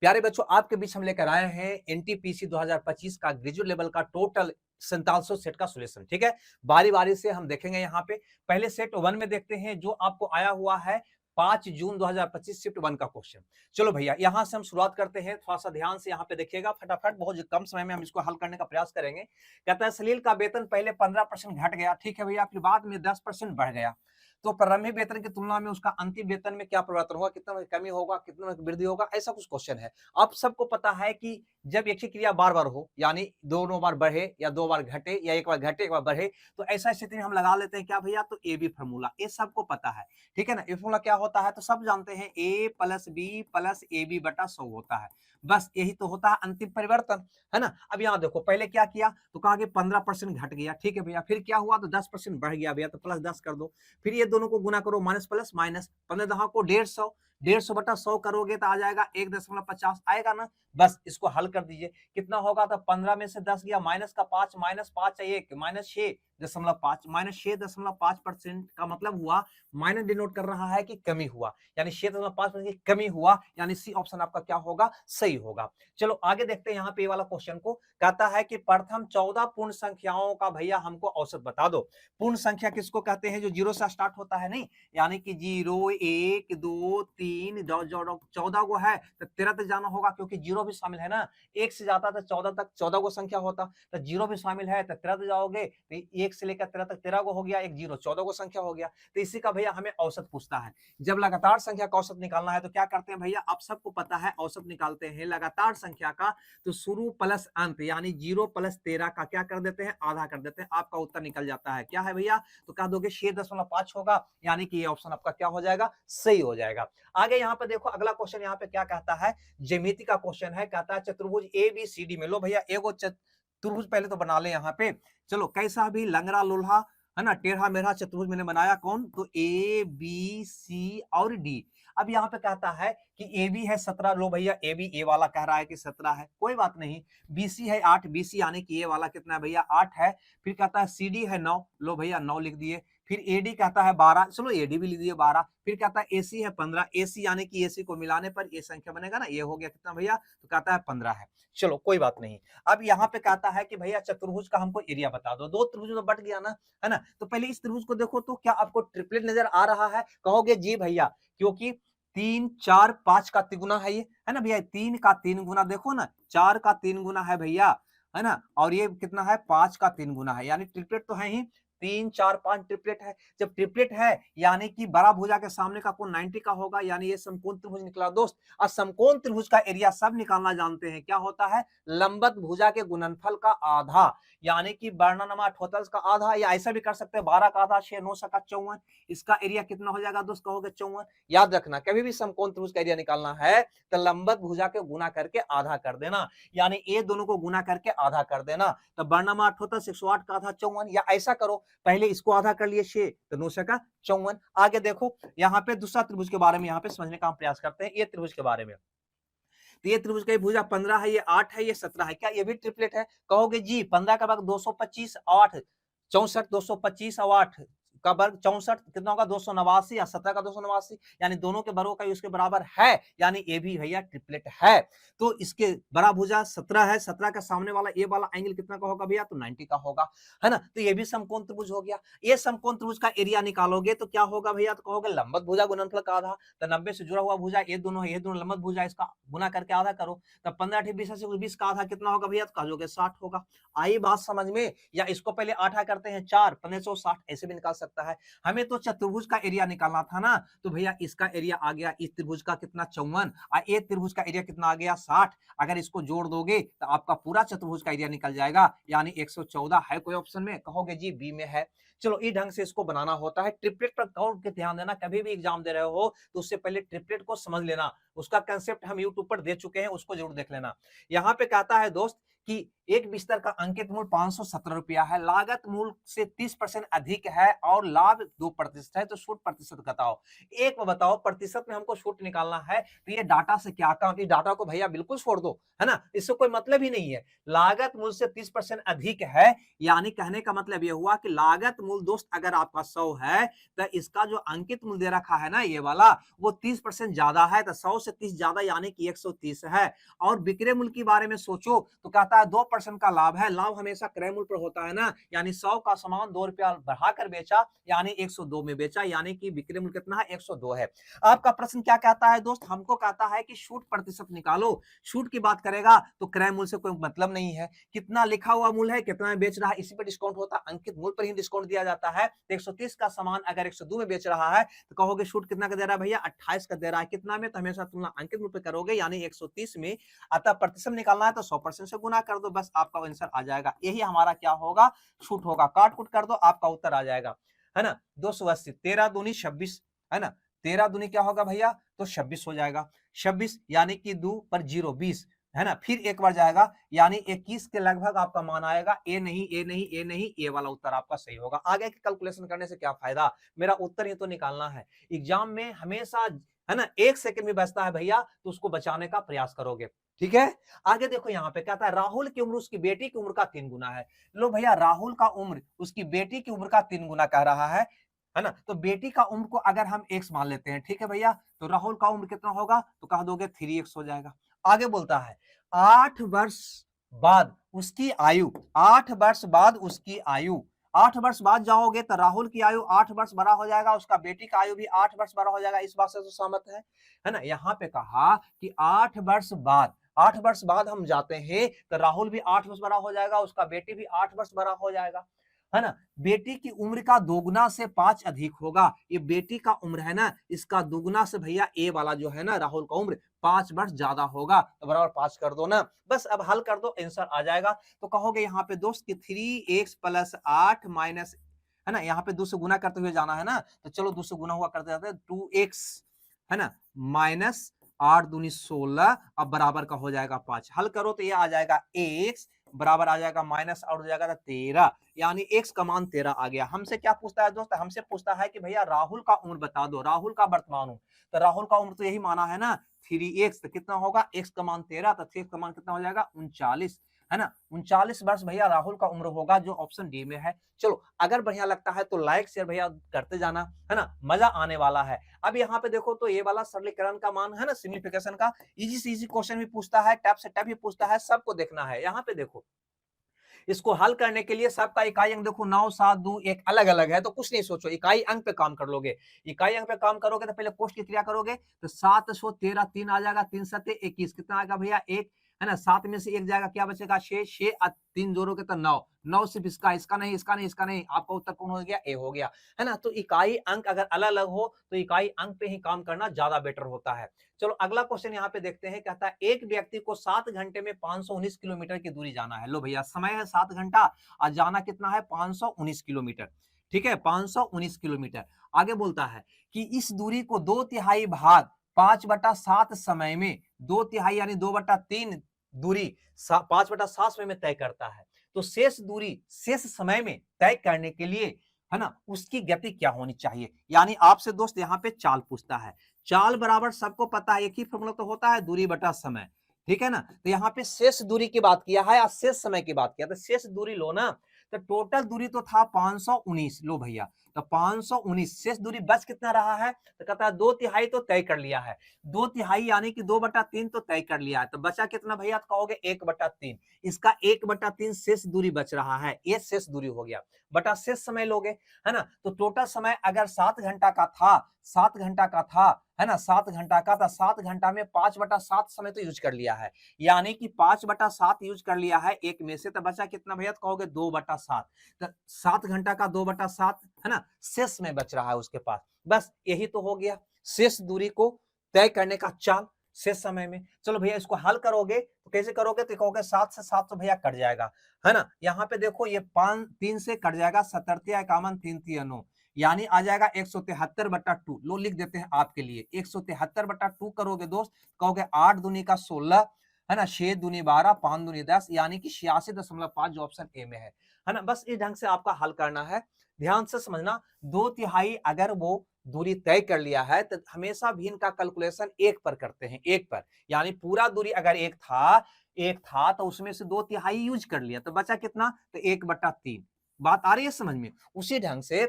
प्यारे बच्चों, आपके बीच हम लेकर आए हैं एनटीपीसी 2025 का ग्रेजुएट लेवल का टोटल 4700 सेट का सॉल्यूशन। ठीक है, बारी बारी से हम देखेंगे। यहाँ पे पहले सेट 1 में देखते हैं जो आपको आया हुआ है 5 जून 2025 शिफ्ट 1 का क्वेश्चन। चलो भैया, यहां से हम शुरुआत करते हैं। थोड़ा सा ध्यान से यहाँ पे देखिएगा, फटाफट बहुत कम समय में हम इसको हल करने का प्रयास करेंगे। कहता है सलील का वेतन पहले 15% घट गया, ठीक है भैया, फिर बाद में 10% बढ़ गया, तो प्रारंभिक वेतन की तुलना में उसका अंतिम वेतन में क्या परिवर्तन होगा, कितना कमी होगा, कितना वृद्धि होगा, ऐसा कुछ क्वेश्चन है। आप सबको पता है कि जब एक ही क्रिया बार बार हो, यानी दोनों बार बढ़े या दो बार घटे या एक बार घटे एक बार बढ़े, तो ऐसा स्थिति में हम लगा लेते हैं क्या भैया, तो ए बी फॉर्मूला, ये सबको पता है। ठीक है ना, ये फॉर्मूला क्या होता है तो सब जानते हैं, A plus B plus A B बटा 100 होता है। बस यही तो होता है अंतिम परिवर्तन, है ना। अब यहाँ देखो, पहले क्या किया तो कहा कि 15% घट गया, ठीक है भैया, फिर क्या हुआ तो 10% बढ़ गया भैया, तो प्लस 10 कर दो। फिर ये दोनों को गुना करो, माइनस प्लस माइनस, 15 दहा को 150, 150 बटा 100 करोगे तो आ जाएगा 1.50 आएगा ना। बस इसको हल कर दीजिए, कितना होगा तो 15 में से 10 गया, माइनस का 5, माइनस 5 है 1, माइनस 6.5, माइनस 6.5% का मतलब हुआ, माइनस डिनोट कर रहा है कि कमी हुआ, यानी 6.5% की कमी हुआ, यानी सी ऑप्शन आपका क्या होगा, सही होगा। चलो आगे देखते हैं यहाँ पे ये वाला क्वेश्चन को। कहता है कि प्रथम 14 पूर्ण संख्याओं का भैया हमको औसत बता दो। पूर्ण संख्या किसको कहते हैं, जो जीरो से स्टार्ट होता है, नहीं, यानी कि 0 1 2 3 14 को है तो 13 तक जाना होगा, क्योंकि जीरो भी शामिल है ना। एक से जाता तो 14 तक 14 को संख्या होता, तो जीरो भी शामिल है तो 13 तक जाओगे, तो एक से लेकर 13 तक 13 को हो गया, एक जीरो 14 को संख्या हो गया। तो इसी का भैया हमें औसत पूछता है। जब लगातार संख्या का औसत निकालना है तो क्या करते हैं भैया, आप सबको पता है औसत निकालते हैं लगातार संख्या का, तो शुरू प्लस अंत यानी 0 प्लस 13 का क्या कर देते हैं, आधा कर देते हैं, आपका उत्तर निकल जाता है। क्या है भैया, तो कह दोगे 6.5 होगा, यानी कि ये ऑप्शन आपका क्या हो जाएगा, सही हो जाएगा। आगे यहाँ पे देखो, अगला क्वेश्चन यहाँ पे क्या कहता है, ज्यामिति का क्वेश्चन है। कहता है चतुर्भुज ए बी सी डी में, लो भैया एगो चतुर्भुज पहले तो बना ले यहाँ पे। चलो, कैसा भी लंगड़ा लोल्हा, है ना, टेढ़ा मेढ़ा चतुर्भुज मैंने बनाया, कौन, तो ए बी सी और डी। अब यहाँ पे कहता है कि ए बी है 17, लो भैया ए बी, ए वाला कह रहा है कि 17 है, कोई बात नहीं। बीसी है 8, बीसी यानी कि ए वाला कितना है भैया, 8 है। फिर कहता है सी डी है 9, लो भैया 9 लिख दिए। फिर एडी कहता है 12, चलो एडी भी लिख दिए 12। फिर कहता है एसी है 15, एसी यानी कि एसी को मिलाने पर ये संख्या बनेगा ना, ये हो गया कितना भैया, तो कहता है 15 है। चलो कोई बात नहीं। अब यहाँ पे कहता है कि भैया चतुर्भुज का हमको एरिया बता दो। दो त्रिभुज में बट गया ना, है ना। तो पहले इस त्रिभुज को देखो, तो क्या आपको ट्रिपलेट नजर आ रहा है, कहोगे जी भैया, क्योंकि 3 4 5 का तिगुना है ये, है ना भैया, 3 का 3 गुना, देखो ना 4 का 3 गुना है भैया, है ना, और ये कितना है, 5 का 3 गुना है, यानी ट्रिपलेट तो है ही, 3 4 5 ट्रिपलेट है। जब ट्रिपलेट है यानी कि बड़ा भुजा के सामने का कोण 90 का होगा, यानी ये समकोण त्रिभुज निकला दोस्त। और समकोण त्रिभुज का एरिया सब निकालना जानते हैं, क्या होता है, लंबवत भुजा के गुणनफल का आधा, यानी कि वर्णनमा टोटल का आधा, या ऐसा भी कर सकते हैं 12 का आधा 6 9 का 54, इसका एरिया कितना हो जाएगा दोस्त, कहोगे 54। याद रखना, कभी भी समकोण त्रिभुज का एरिया निकालना है तो लंबवत भुजा के गुना करके आधा कर देना, यानी ये दोनों को गुना करके आधा कर देना। तो वर्णनमा टोटल 108 का आधा 54, या ऐसा करो, पहले इसको आधा कर लिए 6 तो 9 का 54। आगे देखो, यहाँ पे दूसरा त्रिभुज के बारे में यहाँ पे समझने का हम प्रयास करते हैं, ये त्रिभुज के बारे में। तो ये त्रिभुज का भुजा 15 है, ये 8 है, ये 17 है, क्या ये भी ट्रिपलेट है, कहोगे जी। 15 का वर्ग 225 और 8 64, 225 और 8 का वर्ग 64 कितना होगा, 289, या 17 का 289, यानी दोनों के वर्गों का उसके बराबर है, यानी ये भी भैया ट्रिपलेट है। तो इसके बड़ा भुजा 17 है, 17 का सामने वाला ये वाला एंगल कितना का होगा भैया, तो 90 का होगा, है ना। तो ये भी समकोण त्रिभुज हो गया। ये समकोण त्रिभुज का एरिया निकालोगे तो क्या होगा भैया, तो कहोगे लंबवत भुजा गुणनफल का आधा, तो 90 से जुड़ा हुआ भुजा ये दोनों है, ये दोनों लंबवत भुजा, इसका गुना करके आधा करो, तब 15 8 20 से 20 का आधा कितना होगा भैया, तो कहोगे 60 होगा। आई बात समझ में, या इसको पहले आधा करते हैं 4 1560, ऐसे भी निकाल सकता है। हमें तो चतुर्भुज का एरिया निकालना था ना, तो भैया इसका एरिया आ गया इस त्रिभुज का कितना 54, और ये त्रिभुज का एरिया कितना आ गया 60। अगर इसको जोड़ दोगे तो आपका पूरा चतुर्भुज का एरिया निकल जाएगा, यानी 114 है कोई ऑप्शन में, कहोगे जी बी में है। चलो इस ढंग से इसको बनाना होता है। ट्रिपलेट पर कौन के ध्यान देना, कभी भी एग्जाम दे रहे हो तो उससे पहले ट्रिपलेट को समझ लेना, उसका कंसेप्ट हम यूट्यूब पर दे चुके हैं, उसको जरूर देख लेना। यहाँ पे कहता है दोस्त कि एक बिस्तर का अंकित मूल्य 517 रुपया है, लागत मूल्य से 30% अधिक है और लाभ 2% है, तो छूट प्रतिशत बताओ। एक बताओ, प्रतिशत में हमको छूट निकालना है तो ये डाटा से क्या काम, इस डाटा को भैया बिल्कुल छोड़ दो, है ना, इससे कोई मतलब ही नहीं है। लागत मूल्य से 30% अधिक है, यानी कहने का मतलब ये हुआ कि लागत मूल्य दोस्त अगर आपका 100 है तो इसका जो अंकित मूल्य दे रखा है ना ये वाला, वो 30% ज्यादा है, तो 100 से 30 ज्यादा यानी कि 130 है। और विक्रय मूल्य के बारे में सोचो तो कहता है 2% का लाभ है, लाभ हमेशा क्रय मूल्य पर होता है ना, यानी 100 का सामान 2 रुपया बढ़ाकर बेचा यानी 102 में बेचा, यानी कि विक्रय मूल्य कितना है, 102 है। आपका प्रश्न क्या कहता है दोस्त, हमको कहता है कि छूट प्रतिशत निकालो। छूट की बात करेगा तो क्रय मूल्य से कोई मतलब नहीं है, कितना लिखा हुआ मूल्य है, कितना में बेच रहा है, इसी पर डिस्काउंट होता है, अंकित मूल्य पर ही डिस्काउंट दिया जाता है। 130 का सामान अगर 102 में बेच रहा है तो कहोगे छूट कितना का दे रहा है भैया, 28 का दे रहा है, कितना में, तो हमेशा तुलना अंकित मूल्य पे करोगे यानी 130 में। अतः प्रतिशत निकालना है तो 100% से गुना कर दो, बस आपका आंसर आ जाएगा। यही हमारा क्या होगा, छूट होगा। काट कुट कर दो, आपका उत्तर आ जाएगा, है ना। 280, 13 दूनी 26, है ना, 13 दूनी क्या होगा भैया, तो 26 हो जाएगा। 26 यानी कि 2 पर 0 20, है ना, फिर एक बार जाएगा यानी 21 के लगभग आपका मान आएगा। ए नहीं, ए नहीं, ए नहीं, ए वाला उत्तर आपका सही होगा। आगे की कैलकुलेशन करने से क्या फायदा, मेरा उत्तर ही तो निकालना है। एग्जाम में हमेशा, है ना, 1 सेकंड भी बचता है भैया तो उसको बचाने का प्रयास करोगे, ठीक है। आगे देखो यहाँ पे कहता है राहुल की उम्र उसकी बेटी की उम्र का 3 गुना है। लो भैया, राहुल का उम्र उसकी बेटी की उम्र का 3 गुना कह रहा है ना, तो बेटी का उम्र को अगर हम x मान लेते हैं, ठीक है भैया, तो राहुल का उम्र कितना होगा, तो कह दोगे 3x हो जाएगा। आगे बोलता है 8 वर्ष बाद उसकी आयु, 8 वर्ष बाद उसकी आयु, 8 वर्ष बाद जाओगे तो राहुल की आयु 8 वर्ष बड़ा हो जाएगा, उसका बेटी का आयु भी 8 वर्ष बड़ा हो जाएगा। इस बात से तो सहमत है ना। यहाँ पे कहा कि 8 वर्ष बाद, 8 वर्ष बाद हम जाते हैं तो राहुल भी 8 वर्ष बड़ा हो जाएगा, उसका बेटी भी 8 वर्ष बड़ा हो जाएगा, है ना। बेटी की उम्र का दोगुना से 5 अधिक होगा, ये बेटी का उम्र है ना, इसका दुगुना से भैया ए वाला जो है ना राहुल का उम्र 5 वर्ष ज्यादा होगा, तो बराबर 5 कर दो ना, बस अब हल कर दो, आंसर आ जाएगा। तो कहोगे यहाँ पे दोस्त कि 3x प्लस 8 माइनस, है ना, यहाँ पे 2 से गुना करते हुए जाना है ना, तो चलो 2 से गुना हुआ करते जाते हैं, 2x, है ना, माइनस 8 दूनी 16, अब बराबर का हो जाएगा 5। हल करो तो ये आ जाएगा x बराबर आ जाएगा माइनस 8 हो जाएगा 13, यानी x का मान 13 आ गया। हमसे क्या पूछता है दोस्त, हमसे पूछता है कि भैया राहुल का उम्र बता दो, राहुल का वर्तमान उम्र, तो राहुल का उम्र तो यही माना है ना 3x, तो कितना होगा, x का मान 13, तो 3x का मान कितना हो जाएगा 39, है ना। 39 वर्ष भैया राहुल का उम्र होगा, जो ऑप्शन डी में है। चलो अगर बढ़िया लगता है तो लाइक शेयर भैया करते जाना, है ना, मजा आने वाला है। अब यहाँ पे देखो तो ये वाला सरलीकरण का मान है ना, सिम्प्लीफिकेशन का इजी से इजी क्वेश्चन भी पूछता है, टफ से टफ भी पूछता है, सबको देखना है। यहाँ पे देखो इसको हल करने के लिए सबका इकाई अंक देखो 9 7 2 1 अलग अलग है, तो कुछ नहीं सोचो, इकाई अंक पे काम कर लोगे। इकाई अंक पे काम करोगे तो पहले कोष्ट की क्रिया करोगे तो 713 3 आ जाएगा, 3 7 21 कितना आएगा भैया 1, है ना, 7 में से 1 जाएगा क्या बचेगा 6, 6 3 जोड़ोगे तो 9, 9 सिर्फ इसका, इसका नहीं, इसका नहीं, इसका नहीं, आपका उत्तर कौन हो गया, ए हो गया, है ना। तो इकाई अंक अगर अलग अलग हो तो इकाई अंक पे ही काम करना ज्यादा बेटर होता है। चलो अगला क्वेश्चन यहाँ पे देखते हैं, कहता है एक व्यक्ति को 7 घंटे में 519 किलोमीटर की दूरी जाना है। लो भैया समय है 7 घंटा और जाना कितना है 519 किलोमीटर, ठीक है 519 किलोमीटर। आगे बोलता है कि इस दूरी को 2/3 भाग 5/7 समय में, 2/3 यानी 2/3 दूरी 5/7 समय में तय करता है, तो शेष दूरी शेष समय में तय करने के लिए, है ना, उसकी गति क्या होनी चाहिए। यानी आपसे दोस्त यहाँ पे चाल पूछता है, चाल बराबर सबको पता है एक ही फॉर्मूला तो होता है, दूरी बटा समय, ठीक है ना। तो यहाँ पे शेष दूरी की बात किया है और शेष समय की बात किया, तो शेष दूरी लो ना, तो टोटल दूरी तो था 519, लो भैया तो 519, शेष दूरी बच कितना रहा है, तो कहता है 2/3 तो तय कर लिया है, 2/3 यानी कि 2/3 तो तय कर लिया है, तो बचा कितना भैया, तो कहोगे 1/3, इसका 1/3 शेष दूरी बच रहा है, ये शेष दूरी हो गया, बटा शेष समय लोगे, है ना। तो टोटल समय अगर 7 घंटा का था, 7 घंटा का था, है ना, 7 घंटा का था, 7 घंटा में 5/7 समय तो यूज कर लिया है, यानी कि 5/7 यूज कर लिया है एक में से, तो बचा कितना भैया, तो कहोगे 2/7, तो 7 घंटा का 2/7, है ना, शेष में बच रहा है उसके पास, बस यही तो हो गया शेष दूरी को तय करने का चाल शेष समय में। चलो भैया इसको हल करोगे तो कैसे करोगे, तो कहोगे 7 से 7 तो भैया कट जाएगा, है ना। यहाँ पे देखो ये 5 3 से कट जाएगा, 77 51 3 3 9, यानी आ जाएगा 173/2, लो लिख देते हैं आपके लिए 173/2 करोगे दोस्त, कहोगे 8 दूनी का 16, है ना, 6 दूनी 12, 5 दूनी 10, यानी कि 86.5 जो ऑप्शन ए में है ना। बस इस ढंग से आपका हल करना है। ध्यान से समझना, 2/3 अगर वो दूरी तय कर लिया है तो हमेशा भी इनका कैलकुलेशन 1 पर करते हैं, 1 पर, यानी पूरा दूरी अगर 1 था तो उसमें से 2/3 यूज कर लिया तो बचा कितना, तो 1/3। बात आ रही है समझ में। उसी ढंग से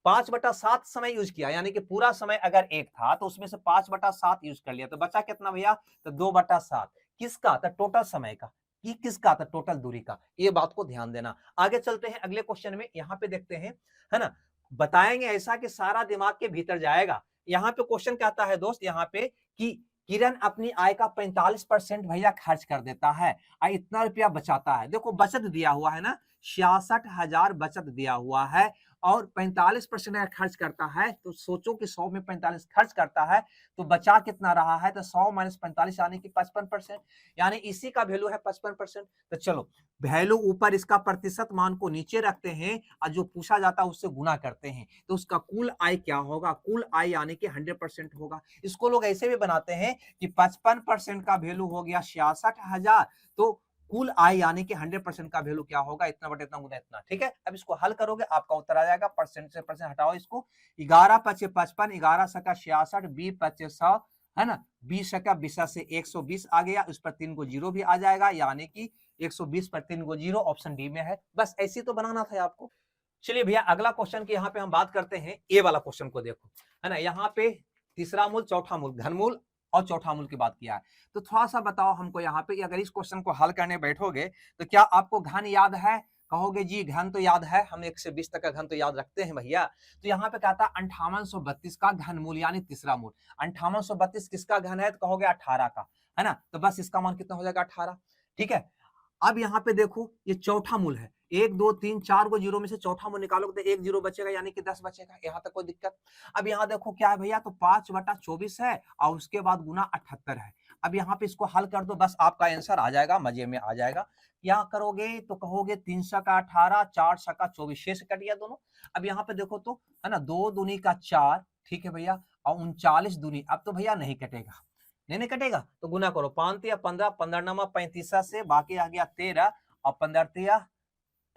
5/7 समय यूज किया, यानी कि पूरा समय अगर 1 था तो उसमें से 5/7 यूज कर लिया तो बचा कितना भैया, तो 2/7। किसका, तो टोटल समय का, कि किसका, तो टोटल दूरी का। ये बात को ध्यान देना। आगे चलते हैं अगले क्वेश्चन में, यहां पे देखते हैं, है ना। बताएंगे ऐसा कि सारा दिमाग के भीतर जाएगा। यहाँ पे क्वेश्चन कहता है दोस्त, यहाँ पे कि किरण अपनी आय का 45% भैया खर्च कर देता है और इतना रुपया बचाता है। देखो बचत दिया हुआ है ना, 66,000 बचत दिया हुआ है और 45% अगर खर्च करता है तो सोचो कि 100 में 45 खर्च करता है तो बचा कितना रहा है, तो 100 - 45 यानी कि 55%, यानी इसी का वैल्यू है 55%। तो चलो वैल्यू ऊपर इसका प्रतिशत मान को नीचे रखते हैं और जो पूछा जाता है उससे गुना करते हैं तो उसका कुल आय क्या होगा, कुल आय यानी कि 100% होगा। इसको लोग ऐसे भी बनाते हैं कि 55% का वैल्यू हो गया 66,000, तो कुल आय यानी कि 100% का वैल्यू क्या होगा, इतना बटे इतना गुना इतना। ठीक है, अब इसको हल करोगे आपका उत्तर आ जाएगा। परसेंट से परसेंट हटाओ इसको, 11 × 5 = 55, 11 × 7 = 66, 20 × 5 = 100, है ना, 20 × 20 से 120 आ गया, उस पर 3 को जीरो भी आ जाएगा, यानी कि 120 पर 3 को जीरो, ऑप्शन डी में है। बस ऐसी तो बनाना था आपको। चलिए भैया अगला क्वेश्चन की यहाँ पे हम बात करते हैं, ए वाला क्वेश्चन को देखो, है ना। यहाँ पे तीसरा मूल, चौथा मूल, घनमूल और चौथा मूल की बात किया है। तो थोड़ा सा बताओ हमको यहाँ पे, अगर इस क्वेश्चन को हल करने बैठोगे तो क्या आपको घन याद है? कहोगे जी घन तो याद है, हम 1 से 20 तक का घन तो याद रखते हैं भैया। तो यहाँ पे कहता है 5832 का घनमूल यानी तीसरा मूल। 5832 किसका घन है, तो कहोगे 18 का, है ना। तो बस इसका मान कितना हो जाएगा, 18। ठीक है, अब यहाँ पे देखो ये चौथा मूल है, 1 2 3 4 को जीरो में से चौथा मूल निकालोगे तो 1 जीरो बचेगा, यानी कि 10 बचेगा। यहाँ तक कोई दिक्कत? अब यहाँ देखो क्या है भैया, तो 5/24 है और उसके बाद गुना 78 है। अब यहाँ पे इसको हल कर दो, बस आपका आंसर आ जाएगा, मजे में आ जाएगा। क्या करोगे, तो कहोगे 3 × 18, 4 × 24, शेष कट गया दोनों। अब यहाँ पे देखो तो, है ना, 2 दूनी का 4, ठीक है भैया, और 39 दूनी, अब तो भैया नहीं कटेगा, नहीं कटेगा, तो गुना करो, 5 × 15, 15 9 35 से, बाकी आ गया 13 और 15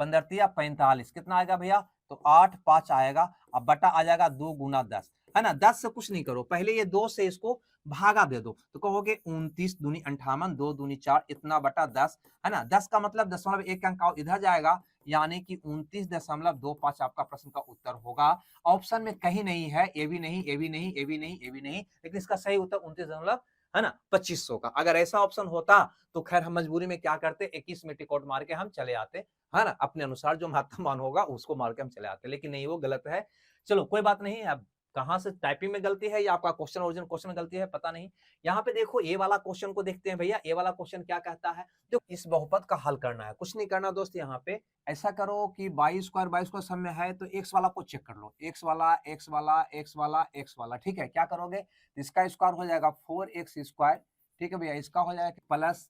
× 45, कितना आएगा भैया, तो 8 5 आएगा। अब बटा आ जाएगा 2 × 10, है ना। 10 से कुछ नहीं करो, पहले ये 2 से इसको भागा दे दो, तो कहोगे 29 दूनी 58, 2 दूनी 4, इतना बटा 10, है ना। 10 का मतलब 0.1 अंक इधर जाएगा, यानी कि 29.25 आपका प्रश्न का उत्तर होगा। ऑप्शन में कहीं नहीं है, ए भी नहीं, ए भी नहीं, ए भी नहीं, ए भी नहीं, लेकिन इसका सही उत्तर 29, है ना, 2500 का। अगर ऐसा ऑप्शन होता तो खैर हम मजबूरी में क्या करते, 21 में टिकट मार के हम चले आते, है ना, अपने अनुसार जो महत्तम मान होगा उसको मार के हम चले आते, लेकिन नहीं, वो गलत है। चलो कोई बात नहीं। अब कहां से टाइपिंग में गलती है या आपका क्वेश्चन ओरिजिनल क्वेश्चन में गलती है पता नहीं। यहाँ पे देखो ए वाला क्वेश्चन को देखते हैं भैया। ए वाला क्वेश्चन क्या कहता है, जो इस बहुपद का हल करना है, कुछ नहीं करना दोस्त। यहाँ पे ऐसा करो कि 22² सब में है तो एक्स वाला को चेक कर लो, एक्स वाला, एक्स वाला, एक्स वाला, एक्स वाला। ठीक है, क्या करोगे, इसका स्क्वायर हो जाएगा 4x²। ठीक है भैया, इसका हो जाएगा प्लस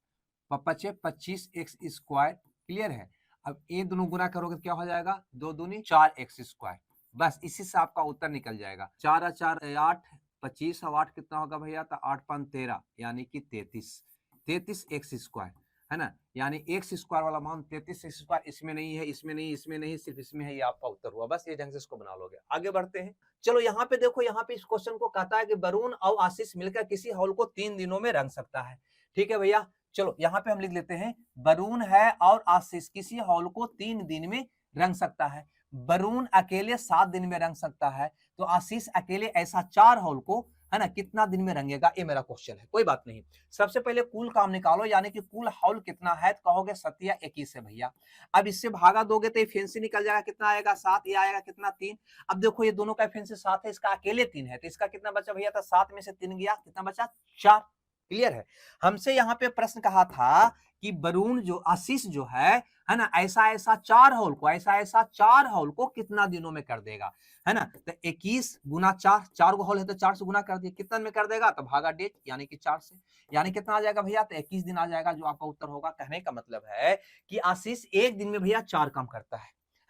25x²। क्लियर है। अब ये दोनों गुना करोगे तो क्या हो जाएगा, 2 दूनी 4x²। बस इसी से आपका उत्तर निकल जाएगा। 4 और 4 8, 25 और 8 कितना होगा भैया, तो 8 × 5 = 13, यानी कि 33x², है ना। यानी x² वाला मान 33x², इसमें नहीं है, इसमें नहीं, इसमें नहीं, सिर्फ इसमें है, ये आपका उत्तर हुआ। बस ये ढंग से इसको बना लोगे। आगे बढ़ते हैं। चलो यहाँ पे देखो, यहाँ पे इस क्वेश्चन को कहता है कि वरुण और आशीष मिलकर किसी हॉल को 3 दिनों में रंग सकता है। ठीक है भैया, चलो यहाँ पे हम लिख लेते हैं, वरुण है और आशीष किसी हॉल को 3 दिन में रंग सकता है। वरुण अकेले 7 दिन में रंग सकता है, तो आशीष अकेले ऐसा 4 हॉल को, है ना, कितना दिन में रंगेगा, ये मेरा क्वेश्चन है। कोई बात नहीं, सबसे पहले कुल काम निकालो, यानी कि कुल हॉल कितना है, तो कहोगे 7 या 21 है भैया। अब इससे भागा दोगे तो एफिशिएंसी निकल जाएगा, कितना आएगा, 7, ये आएगा कितना, 3। अब देखो ये दोनों का एफिशिएंसी 7 है, इसका अकेले 3 है, तो इसका कितना बचा भैया, तो 7 में से 3 गया, कितना बचा, 4। क्लियर है। हमसे यहाँ पे प्रश्न कहा था कि वरुण जो, आशीष जो है ना, ऐसा ऐसा 4 हॉल को, ऐसा ऐसा 4 हॉल को कितना दिनों में कर देगा, है ना। तो 21 × 4, 4 हॉल है तो 4 से गुना कर दिए, कितना में कर देगा, तो भागा डेट, यानी कि 4 से, यानी कितना आ जाएगा भैया, तो 21 दिन आ जाएगा, जो आपका उत्तर होगा। कहने का मतलब है कि आशीष एक दिन में भैया 4 काम करता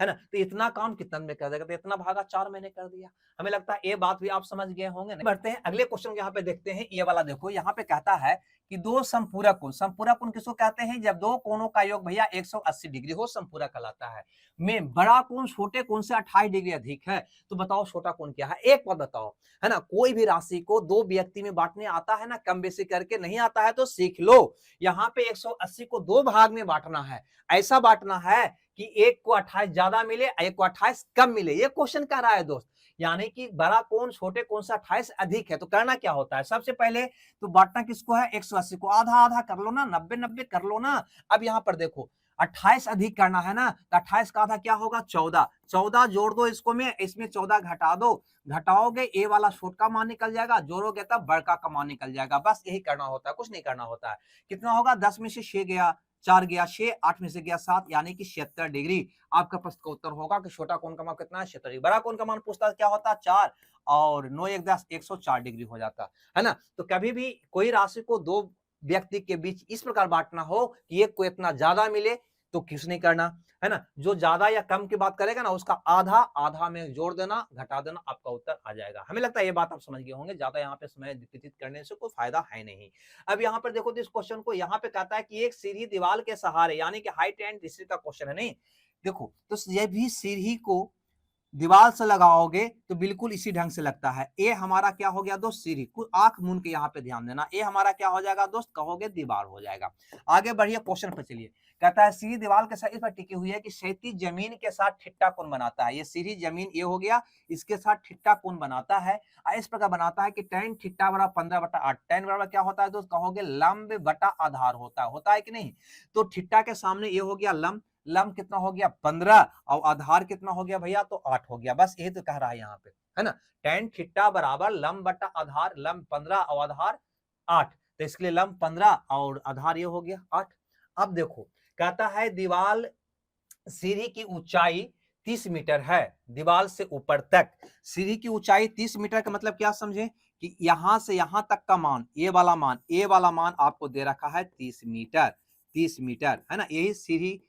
है ना। तो इतना काम कितना में कर देगा, तो इतना भागा 4 महीने कर दिया। हमें लगता है ये बात भी आप समझ गए होंगे। बढ़ते हैं अगले क्वेश्चन, यहाँ पे देखते हैं, ये वाला देखो, यहाँ पे कहता है कि दो समपूरक कोण किसको कहते हैं? जब दो कोणों का योग भैया 180 डिग्री हो, समपूरक कहलाता है। में बड़ा कोण छोटे कोण से 28 डिग्री अधिक है, तो बताओ छोटा कोण क्या है? एक बात बताओ, है ना, कोई भी राशि को दो व्यक्ति में बांटने आता है ना, कम बेसी करके? नहीं आता है तो सीख लो। यहाँ पे 180 को दो भाग में बांटना है, ऐसा बांटना है कि एक को 28 ज्यादा मिले, एक को 28 कम मिले। ये क्वेश्चन कह रहा है दोस्त, यानी कि बड़ा कोण छोटे कोण से 28 अधिक है। तो करना क्या होता है? सबसे पहले तो बांटना किसको है? 180 को। आधा आधा कर लो ना, 90-90 कर लो ना। अब यहाँ पर देखो 28 अधिक करना है ना, तो 28 का आधा क्या होगा? 14। 14 जोड़ दो इसको में, इसमें 14 घटा दो, घटाओगे ए वाला छोटा मान निकल जाएगा, जोड़ोगे तब बड़का का मान निकल जाएगा। बस यही करना होता है, कुछ नहीं करना होता है। कितना होगा? 10 में से 6 गया, 4 गया 6, 8 में से गया 7, यानी कि 76 डिग्री। आपका प्रश्न का उत्तर होगा कि छोटा कोण का मान कितना है? 76 डिग्री। बड़ा कोण का मान पूछता क्या होता है? 4, और 9 1 10, 104 डिग्री हो जाता है ना। तो कभी भी कोई राशि को दो व्यक्ति के बीच इस प्रकार बांटना हो कि एक को इतना ज्यादा मिले, तो किस नहीं करना, है ना। जो ज्यादा या कम की बात करेगा ना, उसका आधा आधा में जोड़ देना, घटा देना, आपका उत्तर आ जाएगा। हमें लगता है ये बात आप समझ गए होंगे, ज्यादा यहाँ पे समय व्यतीत करने से कोई फायदा है नहीं। अब यहाँ पर देखो, इस क्वेश्चन को यहाँ पे कहता है कि एक सीढ़ी दीवार के सहारे, यानी कि हाइट एंड डिस्टेंस का क्वेश्चन है। नहीं देखो, तो ये भी सीढ़ी को दीवार से लगाओगे तो बिल्कुल इसी ढंग से लगता है। ए हमारा क्या हो गया दोस्त? सीढ़ी। कुछ आंख मूंद के यहाँ पे ध्यान देना। ए हमारा क्या हो जाएगा दोस्त? कहोगे दीवार हो जाएगा। आगे बढ़िए क्वेश्चन पर चलिए। कहता है सीढ़ी दीवार के साथ इस पर टिकी हुई है कि क्षैतिज जमीन के साथ ठिट्टा कोण बनाता है। ये सीढ़ी जमीन ये हो गया, इसके साथ ठिट्टा कोण बनाता है। इस प्रकार बनाता है कि tan ठिट्टा बराबर 15/8। tan बराबर क्या होता है दोस्त? कहोगे लंब बटा आधार होता है कि नहीं? तो ठिट्टा के सामने ये हो गया लंब, लंब कितना हो गया? 15, और आधार कितना हो गया भैया? तो 8 हो गया। बस यही तो कह रहा है यहाँ पे, है ना। tan थीटा बराबर लंब बटा आधार, लंब 15 और आधार 8, तो इसके लिए लंब 15 और आधार ये हो गया 8। अब देखो, कहता है दीवार सीढ़ी की ऊंचाई 30 मीटर है, दीवार से ऊपर तक सीढ़ी की ऊंचाई 30 मीटर का मतलब क्या समझे? कि यहां से यहां तक का मान, ए वाला मान आपको दे रखा है 30 मीटर, 30 मीटर, है ना। यही सीढ़ी,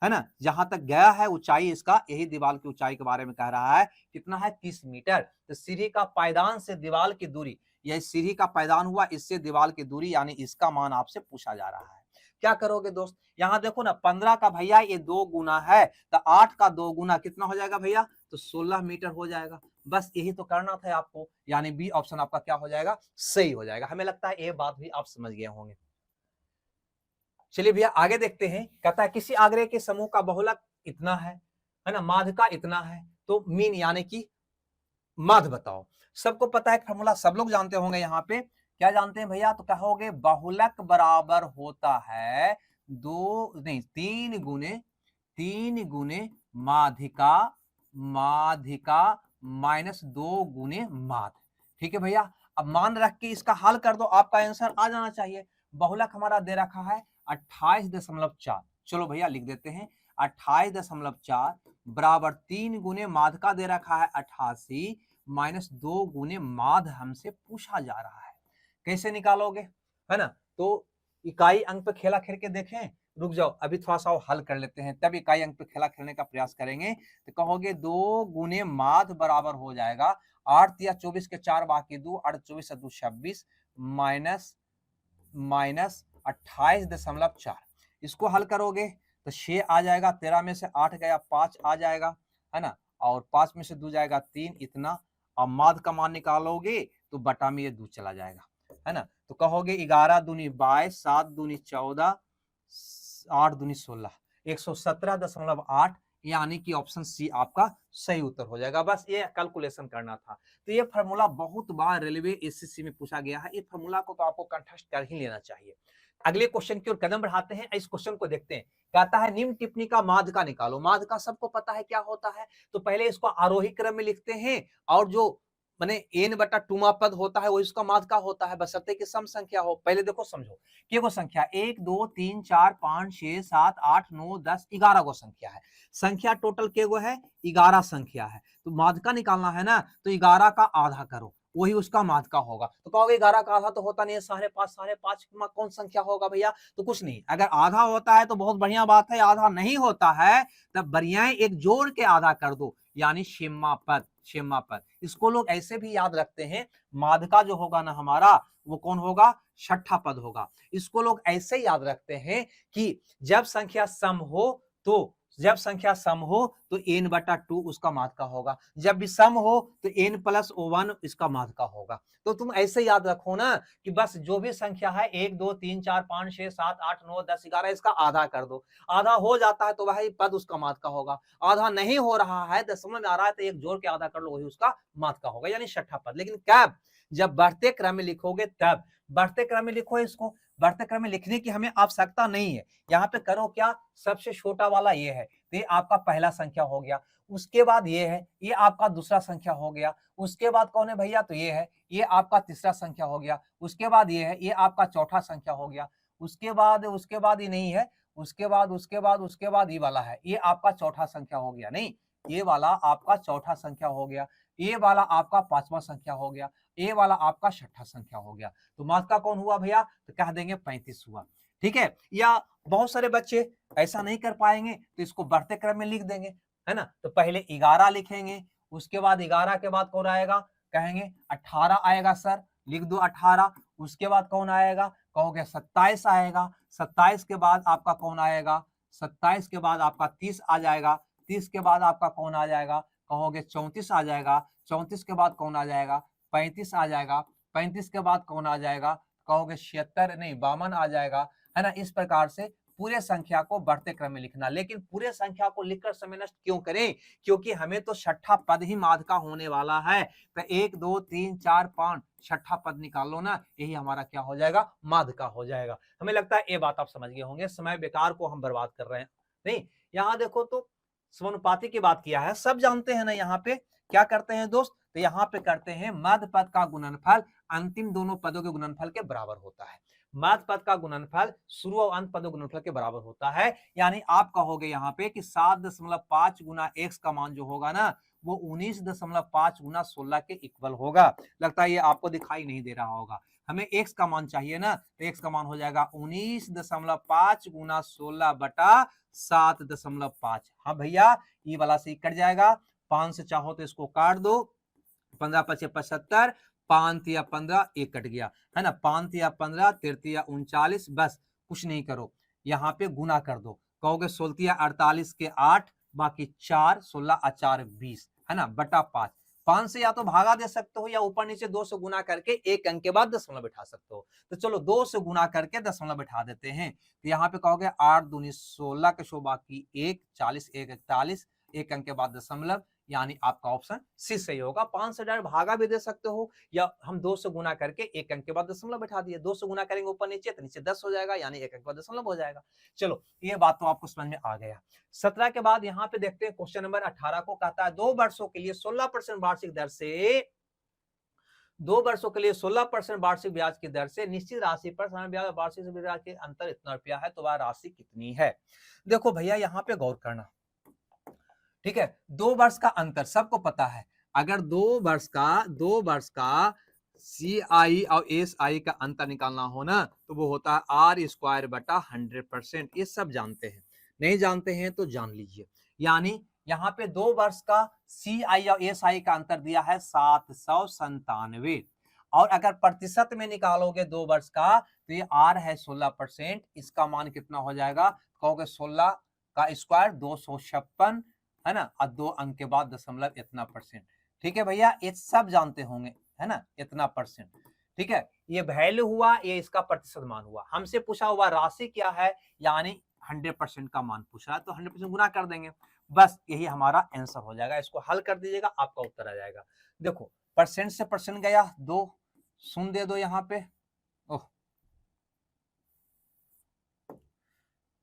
है ना, जहां तक गया है ऊंचाई इसका, यही दीवार की ऊंचाई के बारे में कह रहा है। कितना है? 30 मीटर। तो सीढ़ी का पायदान से दीवार की दूरी, यह सीढ़ी का पायदान हुआ, इससे दीवार की दूरी, यानी इसका मान आपसे पूछा जा रहा है। क्या करोगे दोस्त? यहां देखो ना, 15 का भैया ये 2 गुना है, तो 8 का 2 गुना कितना हो जाएगा भैया? तो 16 मीटर हो जाएगा। बस यही तो करना था आपको, यानी बी ऑप्शन आपका क्या हो जाएगा? सही हो जाएगा। हमें लगता है ये बात भी आप समझ गए होंगे। चलिए भैया आगे देखते हैं। कहता है किसी आग्रह के समूह का बहुलक इतना है ना, माध्य का इतना है, तो मीन यानी कि माध्य बताओ। सबको पता है फॉर्मूला, सब लोग जानते होंगे। यहाँ पे क्या जानते हैं भैया? तो कहोगे बहुलक बराबर होता है 3 गुने माध्यिका माइनस 2 गुने माध्य। ठीक है भैया, अब मान रख के इसका हल कर दो, आपका आंसर आ जाना चाहिए। बहुलक हमारा दे रखा है 28.4। चलो भैया लिख देते हैं 28.4 बराबर 3 गुने माध्य का दे रखा है 88 माइनस 2 गुने माध्य हमसे पूछा जा रहा है। कैसे निकालोगे, है ना? तो इकाई अंक पे खेला खेल के देखें। रुक जाओ, अभी थोड़ा सा हल कर लेते हैं, तब इकाई अंक पे खेला खेलने का प्रयास करेंगे। तो कहोगे 2 गुने माध्य बराबर हो जाएगा 8 या 24 के 4 बाकी 2, 8 24 2 26 माइनस 28.4। इसको हल करोगे तो 6 आ जाएगा, 13 में से 8 गया 5 आ जाएगा, है ना, और 5 में से 2 जाएगा 3, इतना। और माध्य का मान निकालोगे तो बटा में ये 2 चला जाएगा, है ना। तो कहोगे 11 दूनी 22, 7 दूनी 14, 8 दूनी 16, 117.8, यानी कि ऑप्शन सी आपका सही उत्तर हो जाएगा। बस ये कैलकुलेशन करना था। तो ये फार्मूला बहुत बार रेलवे एसएससी में पूछा गया है, इस फार्मूला को तो आपको कंठस्थ कर ही लेना चाहिए। अगले क्वेश्चन की ओर कदम बढ़ाते हैं, इस क्वेश्चन को देखते हैं। कहता है निम्न टिप्पणी का माध्य का निकालो। माध्य का सबको पता है क्या होता है, तो पहले इसको आरोही क्रम में लिखते हैं, और जो माने n/2 पद होता है वो इसका माध्य का होता है, बशर्ते कि सम संख्या हो। पहले देखो समझो, के गो संख्या 1 2 3 4 5 6 7 8 9 10 11 गो संख्या है। संख्या टोटल के गो है? 11 संख्या है। तो माध्य का निकालना है ना, तो 11 का आधा करो, वही उसका माध्य का होगा। तो कहोगे 11 का आधा तो होता नहीं है 5.5, 5.5 कौन संख्या होगा भैया? तो कुछ नहीं, अगर आधा होता है तो बहुत बढ़िया बात है, आधा नहीं होता है तब बढ़िया एक जोड़ के आधा कर दो, यानी छिम्मा पद। इसको लोग ऐसे भी याद रखते हैं, माध्य का जो होगा ना हमारा, वो कौन होगा, छठा पद होगा। इसको लोग ऐसे ही याद रखते हैं कि जब संख्या सम हो तो n/2 उसका माध्य का होगा, जब भी सम हो तो n+1 इसका माध्य का होगा। तो तुम ऐसे याद रखो ना कि बस जो भी संख्या है 1 2 3 4 5 6 7 8 9 10 11 इसका आधा कर दो, आधा हो जाता है तो वही पद उसका माध्य का होगा, आधा नहीं हो रहा है, दशमलव में आ रहा है तो एक जोड़ के आधा कर लो, वही उसका माध्य का होगा, यानी छठा पद। लेकिन कब, जब बढ़ते क्रम में लिखोगे तब। बढ़ते क्रम में लिखो इसको, बढ़ते क्रम में लिखने की हमें आवश्यकता नहीं है। यहाँ पे करो क्या, सबसे छोटा वाला ये है, तो ये आपका पहला संख्या हो गया, उसके बाद ये है, ये आपका दूसरा संख्या हो गया, उसके बाद कौन है भैया, तो ये है, ये आपका तीसरा संख्या हो गया, उसके बाद ये है, ये आपका चौथा संख्या हो गया, उसके बाद ये नहीं है, उसके बाद ये वाला है, ये आपका चौथा संख्या हो गया, नहीं, ये वाला आपका चौथा संख्या हो गया, ये वाला आपका पांचवा संख्या हो गया, ये वाला आपका छठा संख्या हो गया। तो माध्य का कौन हुआ भैया, तो कह देंगे 35 हुआ। ठीक है, या बहुत सारे बच्चे ऐसा नहीं कर पाएंगे तो इसको बढ़ते क्रम में लिख देंगे, है ना। तो पहले 11 लिखेंगे, उसके बाद 11 के बाद कौन आएगा, कहेंगे 18 आएगा सर, लिख दो 18। उसके बाद कौन आएगा, कहोगे 27 आएगा, 27 के बाद आपका कौन आएगा, 27 के बाद आपका 30 आ जाएगा, 30 के बाद आपका कौन आ जाएगा, कहोगे 34 आ जाएगा, 34 के बाद कौन आ जाएगा, 35 आ जाएगा, 35 के बाद कौन आ जाएगा, कहोगे 76 नहीं 52 आ जाएगा, है ना। इस प्रकार से पूरे संख्या को बढ़ते क्रम में लिखना, लेकिन पूरे संख्या को लिखकर समय नष्ट क्यों करें, क्योंकि हमें तो छठा पद ही माध्य का होने वाला है। तो 1 2 3 4 5 छठा पद निकाल लो ना, यही हमारा क्या हो जाएगा, माध्य का हो जाएगा। हमें लगता है ये बात आप समझ गए होंगे, समय बेकार को हम बर्बाद कर रहे हैं नहीं। यहाँ देखो तो समानुपाती की बात किया है, सब जानते हैं ना। यहाँ पे क्या करते हैं दोस्त, तो यहाँ पे करते हैं मध्य पद का गुणनफल अंतिम दोनों पदों के गुणनफल के बराबर होता है। मध्य पद का गुणनफल शुरू और अंत पदों गुणनफल के बराबर होता है। यानी आप कहोगे यहाँ पे कि 7.5 गुना x का मान जो होगा ना, वो 19.5 गुना 16 के इक्वल होगा। लगता है ये आपको दिखाई नहीं दे रहा होगा। हमें x का मान चाहिए ना, तो x का मान हो जाएगा 19.5 गुना 16 बटा 7.5। हाँ भैया, ये वाला से कट जाएगा, 5 से चाहो तो इसको काट दो, 15 × 5 = 75, 5 × 15 एक कट गया, है ना, 5 × 15 3 × 39, बस कुछ नहीं करो, यहाँ पे गुना कर दो, कहोगे 16 × 48 के 8, बाकी 4, 16 × 4 20, है ना, बटा 5। 5 से या तो भागा दे सकते हो या ऊपर नीचे 2 से गुना करके एक अंक के बाद दशमलव बिठा सकते हो। तो चलो 2 से गुना करके दशमलव बिठा देते हैं। तो यहाँ पे कहोगे 8 दूनी 16 के शो बाकी 1, 40 1 41, एक अंक के बाद दशमलव, यानी आपका ऑप्शन सी सही होगा। 5 से डायरेक्ट भागा भी दे सकते हो, या हम 2 से गुना करके एक अंक के बाद दशमलव बैठा दिए, 2 से गुना करेंगे ऊपर नीचे तो नीचे 10 हो जाएगा, यानी एक अंक के बाद दशमलव हो जाएगा। चलो ये बात तो आपको समझ में आ गया। 17 के बाद यहाँ पे देखते हैं क्वेश्चन नंबर 18 को, कहता है 2 वर्षों के लिए 16% वार्षिक दर से 2 वर्षों के लिए 16% वार्षिक ब्याज की दर से निश्चित राशि पर सामान्य ब्याज और वार्षिक ब्याज के अंतर इतना रुपया है, तो वह राशि कितनी है। देखो भैया यहाँ पे गौर करना, ठीक है। 2 वर्ष का अंतर सबको पता है, अगर 2 वर्ष का CI और SI का अंतर निकालना हो ना, तो वो होता है R² बटा 100%। ये सब जानते हैं, नहीं जानते हैं तो जान लीजिए। यानी यहाँ पे 2 वर्ष का CI और SI का अंतर दिया है 797, और अगर प्रतिशत में निकालोगे 2 वर्ष का, तो ये R है 16%, इसका मान कितना हो जाएगा, कहोगे 16 का स्क्वायर 256, है ना, और 2 अंक के बाद दशमलव इतना %। ठीक है भैया, ये सब जानते होंगे, है ना, इतना %। ठीक है, ये वैल्यू हुआ, ये इसका प्रतिशत मान हुआ। हमसे पूछा हुआ राशि क्या है, यानी 100% का मान पूछ रहा है, तो 100% गुना कर देंगे, बस यही हमारा आंसर हो जाएगा। इसको हल कर दीजिएगा, आपका उत्तर आ जाएगा। देखो परसेंट से परसेंट गया, 2 शून्य दे दो यहाँ पे, ओह,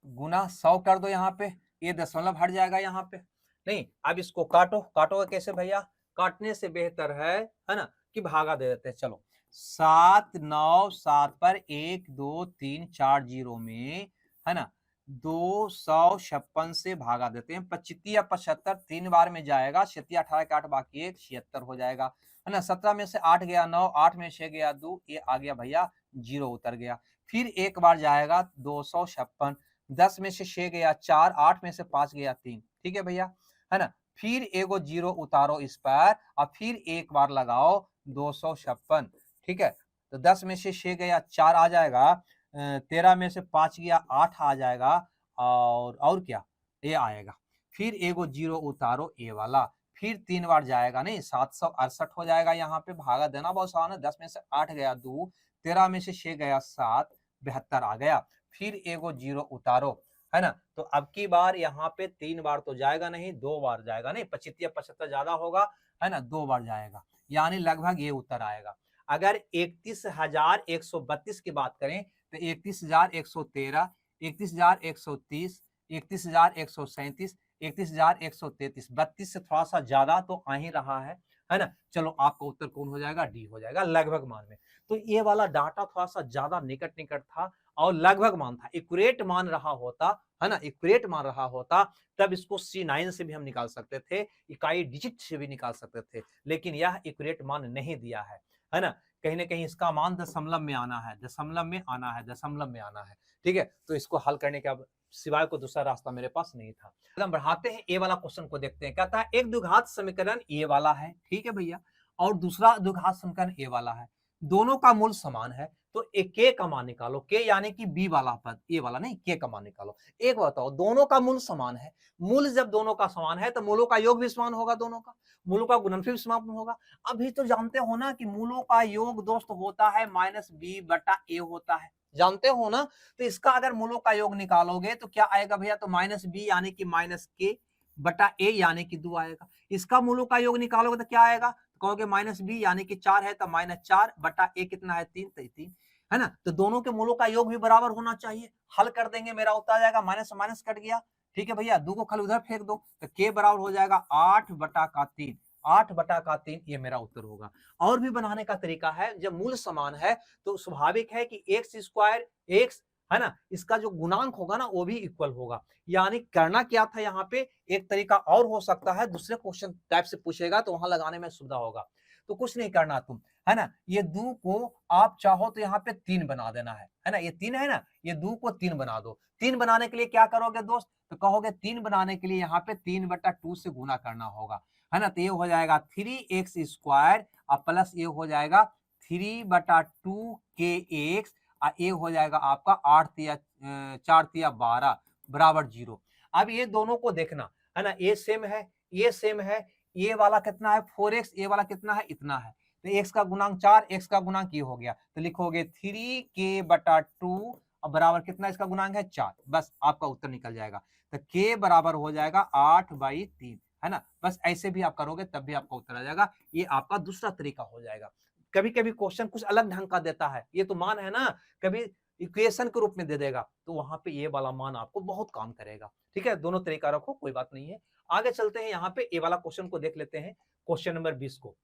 गुना 100 कर दो यहाँ पे, ये दशमलव हट जाएगा यहाँ पे। नहीं, अब इसको काटो, काटोगे कैसे भैया, काटने से बेहतर है ना, कि भागा दे देते हैं। चलो 7 9 7 पर 1 2 3 4 जीरो में, है ना, 256 से भागा देते हैं। 25 या 75 3 बार में जाएगा, 7 18 के 8 बाकी 1 76 हो जाएगा, है ना। 17 में से 8 गया 9, 8 में 6 गया 2, ये आ गया भैया 0 उतर गया। फिर एक बार जाएगा 256, 10 में से 6 गया 4, 8 में से 5 गया 3, ठीक है भैया, है ना। फिर एगो 0 उतारो इस पर, और फिर एक बार लगाओ 256, ठीक है। तो 10 में से 6 गया 4 आ जाएगा, 13 में से 5 गया 8 आ जाएगा, और क्या ये आएगा। फिर एगो जीरो उतारो ए वाला, फिर 3 बार जाएगा, नहीं 768 हो जाएगा। यहाँ पे भागा देना बहुत आसान है, 10 में से 8 गया 2, 13 में से 6 गया 7, 72 आ गया। फिर एगो जीरो उतारो, है ना। तो अब की बार यहाँ पे 3 बार तो जाएगा नहीं, 2 बार जाएगा, नहीं 25 75 ज्यादा होगा, है ना, 2 बार जाएगा, यानी लगभग ये उत्तर आएगा। अगर 31,132 की बात करें तो 31,113, 31,130, 31,137, 31,133, 32 से थोड़ा सा ज्यादा तो आ ही रहा है ना। चलो आपका उत्तर कौन हो जाएगा, डी हो जाएगा, लगभग मान में। तो ये वाला डाटा थोड़ा सा ज्यादा निकट निकट था और लगभग मान था, एक्यूरेट मान रहा होता, है ना, एक्यूरेट मान रहा होता तब इसको C9 से भी हम निकाल सकते थे, इकाई डिजिट से भी निकाल सकते थे, लेकिन यह एक्यूरेट मान नहीं दिया है ना। कहीं ना कहीं इसका मान दशमलव में आना है, दशमलव में आना है, दशमलव में आना है, ठीक है। तो इसको हल करने के अब सिवाय को दूसरा रास्ता मेरे पास नहीं था। हम बढ़ाते हैं, ए वाला क्वेश्चन को देखते हैं। कहता है एक द्विघात समीकरण ए वाला है, ठीक है भैया, और दूसरा द्विघात समीकरण ए वाला है, दोनों का मूल समान है, तो के का मान निकालो। के यानी कि बी वाला पद, ए वाला नहीं, के का मान निकालो। एक बताओ, दोनों का मूल समान है, मूल जब दोनों का समान है तो मूलों का योग भी समान होगा, दोनों का मूलों का गुणनफल भी समान होगा। अभी तो जानते हो ना कि मूलों का योग दोस्त होता है -b/a होता है, जानते हो ना। तो इसका अगर मूलों का योग निकालोगे तो क्या आएगा भैया, तो -b यानी कि -k/a यानी कि 2 आएगा। इसका मूलों का योग निकालोगे तो क्या आएगा, तो कहोगे -b यानी कि 4 है तो -4/a कितना है, 3, तो 3, है ना। तो दोनों के मूलों का योग भी बराबर होना चाहिए। हल कर देंगे, मेरा उत्तर आ जाएगा, माइनस माइनस कट गया, ठीक है भैया, 2 को खाली उधर फेंक दो, तो k बराबर हो जाएगा 8/3, 8/3 ये मेरा उत्तर होगा। और भी बनाने का तरीका है, जब मूल समान है तो स्वाभाविक है कि x² x, है ना, इसका जो गुणांक होगा ना वो भी इक्वल होगा। यानी करना क्या था, यहाँ पे एक तरीका और हो सकता है, दूसरे क्वेश्चन टाइप से पूछेगा तो वहां लगाने में सुविधा होगा। तो कुछ नहीं करना तुम, है ना, ये 2 को आप चाहो तो यहाँ पे 3 बना देना है ना, ये 3 है ना, ये 2 को 3 बना दो। 3 बनाने के लिए क्या करोगे दोस्त, तो कहोगे 3 बनाने के लिए यहाँ पे 3/2 से गुना करना होगा, है ना। तो ये हो जाएगा 3x² और प्लस ये हो जाएगा 3/2kx, और ये हो जाएगा आपका 4×3 = 12 बराबर 0। अब ये दोनों को देखना, है ना, ये सेम है, ये सेम है, ये वाला कितना है 4x, ये वाला कितना है, इतना है, तो x का गुणांक 4, x का गुणांक ये हो गया, तो लिखोगे 3k/2 और बराबर कितना इसका गुणांक है 4, बस आपका उत्तर निकल जाएगा। तो k बराबर हो जाएगा 8/3, है ना। बस ऐसे भी आप करोगे तब भी आपका उत्तर आ जाएगा। ये आपका दूसरा तरीका हो जाएगा। कभी कभी क्वेश्चन कुछ अलग ढंग का देता है, ये तो मान है ना, कभी इक्वेशन के रूप में दे देगा, तो वहां पे ये वाला मान आपको बहुत काम करेगा, ठीक है। दोनों तरीका रखो, कोई बात नहीं है। आगे चलते हैं, यहाँ पे ये वाला क्वेश्चन को देख लेते हैं, क्वेश्चन नंबर 20 को।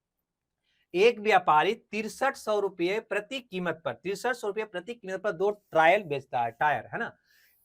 एक व्यापारी 6300 रुपये प्रति कीमत पर, 6300 रुपये प्रति कीमत पर 2 ट्रायल बेचता है, टायर, है ना।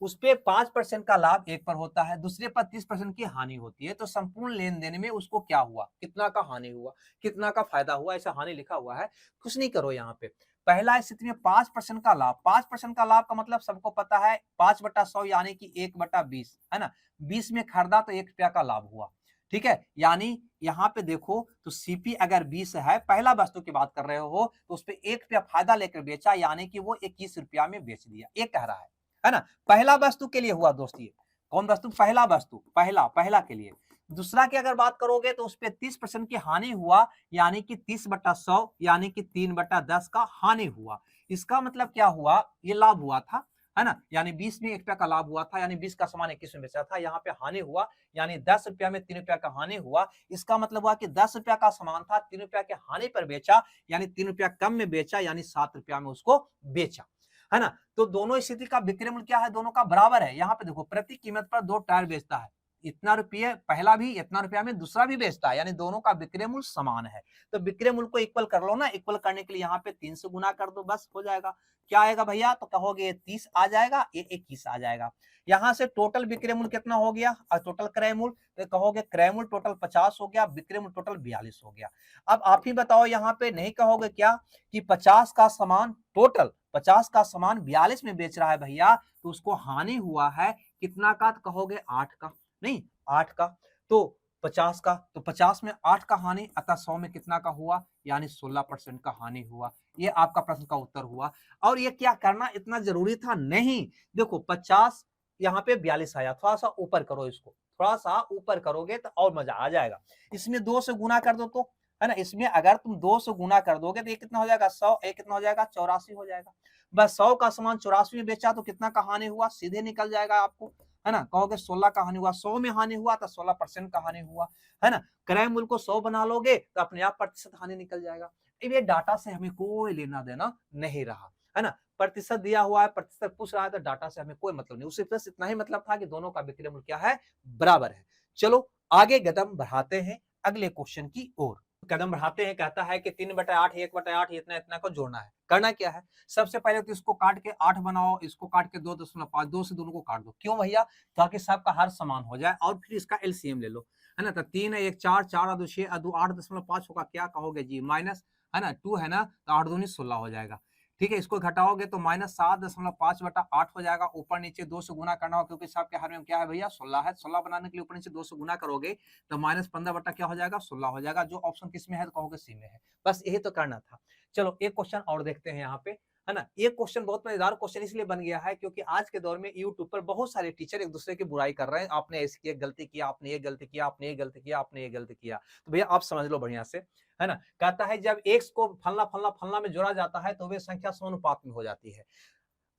उस पे 5% का लाभ एक पर होता है, दूसरे पर 30% की हानि होती है। तो संपूर्ण लेन देन में उसको क्या हुआ, कितना का हानि हुआ, कितना का फायदा हुआ, ऐसा हानि लिखा हुआ है। कुछ नहीं करो, यहाँ पे पहला स्थिति में 5% का लाभ, 5% का लाभ का मतलब सबको पता है 5/100 यानी कि 1/20, है ना। 20 में खरीदा तो 1 रुपया का लाभ हुआ, ठीक है। यानी यहाँ पे देखो, तो सीपी अगर 20 है, पहला वस्तु की बात कर रहे हो, तो उस पे 1 रुपया फायदा लेकर बेचा, यानी कि वो 21 रुपया में बेच दिया, ये कह रहा है ना। पहला वस्तु के लिए हुआ दोस्त, ये कौन वस्तु, पहला वस्तु, पहला के लिए। दूसरा की अगर बात करोगे तो उस पे 30% की हानि हुआ, यानी कि 30/100 यानी कि 3/10 का हानि हुआ। इसका मतलब क्या हुआ, ये लाभ हुआ था, है ना, यानी 20 में 1 रुपया का लाभ हुआ था, यानी 20 का सामान 21 में बेचा था। यहाँ पे हानि हुआ, यानी 10 रुपया में 3 रुपया का हानि हुआ। इसका मतलब हुआ कि 10 रुपया का सामान था, 3 रुपया के हानि पर बेचा, यानी 3 रुपया कम में बेचा, यानी 7 रुपया में उसको बेचा, है ना। तो दोनों स्थिति का विक्रय मूल्य क्या है, दोनों का बराबर है। यहाँ पे देखो, प्रति कीमत पर 2 टायर बेचता है, इतना रुपये पहला भी, इतना रुपया में दूसरा भी बेचता है, यानी दोनों का विक्रय मूल्य समान है। तो विक्रय मूल्य को इक्वल कर लो ना, इक्वल करने के लिए यहाँ पे 3 से गुना कर दो, बस हो जाएगा। क्या आएगा भैया, तो कहोगे 30 आ जाएगा, ये 21 आ जाएगा। यहाँ से टोटल विक्रय मूल्य कितना हो गया, और टोटल क्रय मूल्य, तो कहोगे क्रय मूल्य टोटल 50 हो गया, विक्रय मूल्य टोटल 42 हो गया। अब आप ही बताओ, यहाँ पे नहीं कहोगे क्या कि 50 का सामान, टोटल 50 का सामान 42 में बेच रहा है भैया, तो उसको हानि हुआ है कितना का, तो कहोगे 8 का, नहीं 8 का, तो 50 का, तो 50 में 8 का हानि, अतः 100 में कितना का हुआ, यानी 16% का हानि हुआ। ये आपका प्रश्न का उत्तर हुआ। और ये क्या करना इतना जरूरी था? नहीं। देखो 50 यहाँ पे 42 आया, थोड़ा सा ऊपर करो इसको, थोड़ा सा ऊपर करोगे तो और मजा आ जाएगा। इसमें 2 से गुना कर दो तो, है ना, इसमें अगर तुम 2 से गुना कर दोगे तो ये कितना हो जाएगा? 100, ये कितना हो जाएगा? 84 हो जाएगा। बस 100 का सामान 84 में बेचा तो कितना का हानि हुआ? सीधे निकल जाएगा आपको, है ना। कहोगे 16 का हानि हुआ, 100 में हानि हुआ तो 16% का हानि हुआ, है ना। क्रय मूल्य को 100 बना लोगे तो अपने आप प्रतिशत हानि निकल जाएगा। ये डाटा से हमें कोई लेना देना नहीं रहा, है ना। प्रतिशत दिया हुआ है, प्रतिशत पूछ रहा है, तो डाटा से हमें कोई मतलब नहीं। उसे बस इतना ही मतलब था कि दोनों का विक्रय मूल्य क्या है? बराबर है। चलो आगे कदम बढ़ाते हैं अगले क्वेश्चन की ओर। कदम बढ़ाते हैं, कहता है कि 3/8 1/8 इतना इतना को जोड़ना है। करना क्या है? सबसे पहले तो इसको काट के 8 बनाओ, इसको काट के 2.5, 2 से दोनों को काट दो। क्यों भैया? ताकि सबका हर समान हो जाए। और फिर इसका एलसीएम ले लो, है ना। तो 3 है 1 4, 4 2 6 2 8.5 होगा। क्या कहोगे जी? माइनस, है ना, 2 है ना, तो 8 दूनी 16 हो जाएगा। ठीक है, इसको घटाओगे तो -7.5/8 हो जाएगा। ऊपर नीचे 2 से गुना करना होगा, क्योंकि सबके हर में क्या है भैया? 16 है। 16 बनाने के लिए ऊपर नीचे 2 से गुना करोगे तो -15 क्या हो जाएगा? 16 हो जाएगा। जो ऑप्शन किस में है? तो कहोगे सी में है। बस यही तो करना था। चलो एक क्वेश्चन और देखते हैं यहाँ पे, है ना। ये क्वेश्चन बहुत मजेदार क्वेश्चन इसलिए बन गया है क्योंकि आज के दौर में यूट्यूब पर बहुत सारे टीचर एक दूसरे की बुराई कर रहे हैं। आपने ऐसी गलती किया, आपने ये गलती किया, आपने ये गलती किया, आपने ये गलती किया। तो भैया आप समझ लो बढ़िया से, है ना। कहता है जब एक्स को फलना फलना फलना में जोड़ा जाता है तो वे संख्या समानुपात में हो जाती है।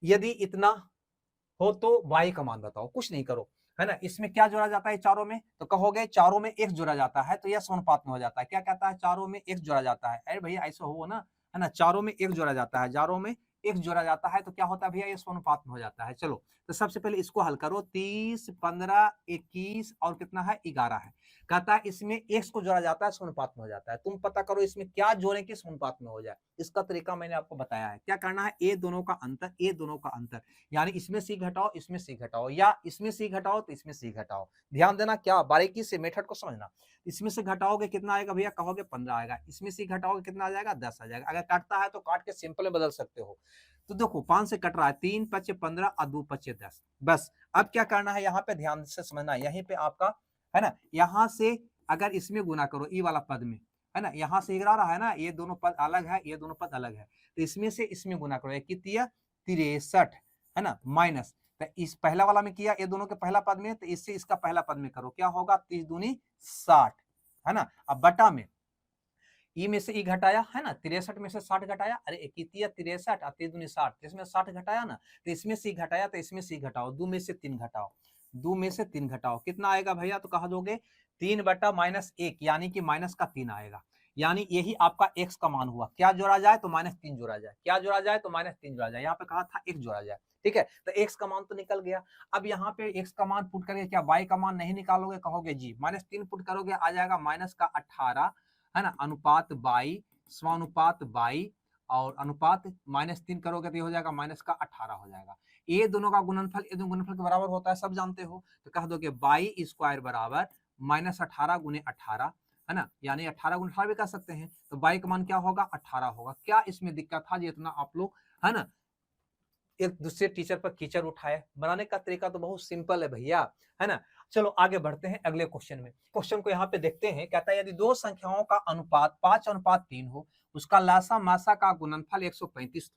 यदि इतना हो तो वाई का मान बताओ। कुछ नहीं करो, है ना। इसमें क्या जोड़ा जाता है चारों में? तो कहोगे चारों में एक्स जोड़ा जाता है, तो यह समानुपात में हो जाता है। क्या कहता है? चारों में एक्स जोड़ा जाता है। अरे भैया ऐसा हो ना, है ना। चारों में एक्स जोड़ा जाता है, चारों में एक्स जोड़ा जाता है तो क्या होता है भैया? ये समानुपात में हो जाता है। चलो तो सबसे पहले इसको हल करो। 30 15 21 और कितना है? 11 है। कहता है इसमें एक्स को जोड़ा जाता है, समानुपात में हो जाता है। तुम पता करो इसमें क्या जोड़े कि समानुपात में हो जाए। इसका तरीका मैंने आपको बताया है। क्या करना है? ए दोनों का अंतर, ए दोनों का अंतर, यानी इसमें सी घटाओ, इसमें सी घटाओ, या इसमें सी घटाओ तो इसमें सी घटाओ। ध्यान देना, क्या बारीकी से मेथड को समझना। इसमें से घटाओगे कितना आएगा भैया? कहोगे 15 आएगा। इसमें से घटाओगे कितना आ जाएगा? 10 आ जाएगा। अगर काटता है तो काट के सिंपल में बदल सकते हो। तो देखो 5 से कट रहा है, 3 5 15 और 2 5 10। बस अब क्या करना है यहाँ पे? ध्यान से समझना। यहीं पे आपका, है ना, यहाँ से अगर इसमें गुना करो ई वाला पद में, है ना, यहाँ से गिरा रहा है ना, ये दोनों पद अलग है, ये दोनों पद अलग है, तो इसमें से इसमें गुना करो। एक कितनी 63, है ना, माइनस, तो इस पहला वाला में किया ये दोनों के पहला पद में, तो इससे इसका पहला पद में करो। क्या होगा? 30 दूनी 60, है ना। अब बटा में ई में से ई घटाया, है ना, 63 में से 60 घटाया। अरे कितनी 63 और 3 दूनी 60, इसमें 60 घटाया ना, तो इसमें से घटाया तो इसमें से घटाओ। 2 में से 3 घटाओ, 2 में से 3 घटाओ, कितना आएगा भैया? तो कहा दोगे 3 बटा -1, यानी कि माइनस का 3 आएगा। यानी यही आपका एक्स का मान हुआ। क्या जोड़ा जाए? तो -3 जोड़ा जाए। क्या जोड़ा जाए? तो -3 जोड़ा जाए। यहाँ पे कहा था एक्स जोड़ा जाए। ठीक है, तो एक्स का मान तो निकल गया। अब यहाँ पे एक्स का मान पुट करके क्या वाई का मान नहीं निकालोगे? कहोगे जी। -3 पुट करोगे आ जाएगा माइनस का 18, है ना, अनुपात 22, स्वानुपात 22, और अनुपात -3 करोगे तो ये हो जाएगा माइनस का 18 हो जाएगा। ये दोनों का गुणनफल ये दोनों गुणनफल के बराबर होता है, सब जानते हो। तो कह दोगे 22 स्क्वायर बराबर -18 गुने 18, है ना, यानी 18 गुने 18 भी कर सकते हैं। तो 22 का मान क्या होगा? 18 होगा। क्या इसमें दिक्कत था? ये इतना आप लोग, है ना, एक दूसरे टीचर पर कीचड़ उठाए। बनाने का तरीका तो बहुत सिंपल है भैया, है ना। चलो आगे बढ़ते हैं अगले क्वेश्चन में। क्वेश्चन को यहाँ पे देखते हैं। कहता है यदि दो संख्याओं का अनुपात 5:3 हो, उसका लासा मासा का गुणनफल 135,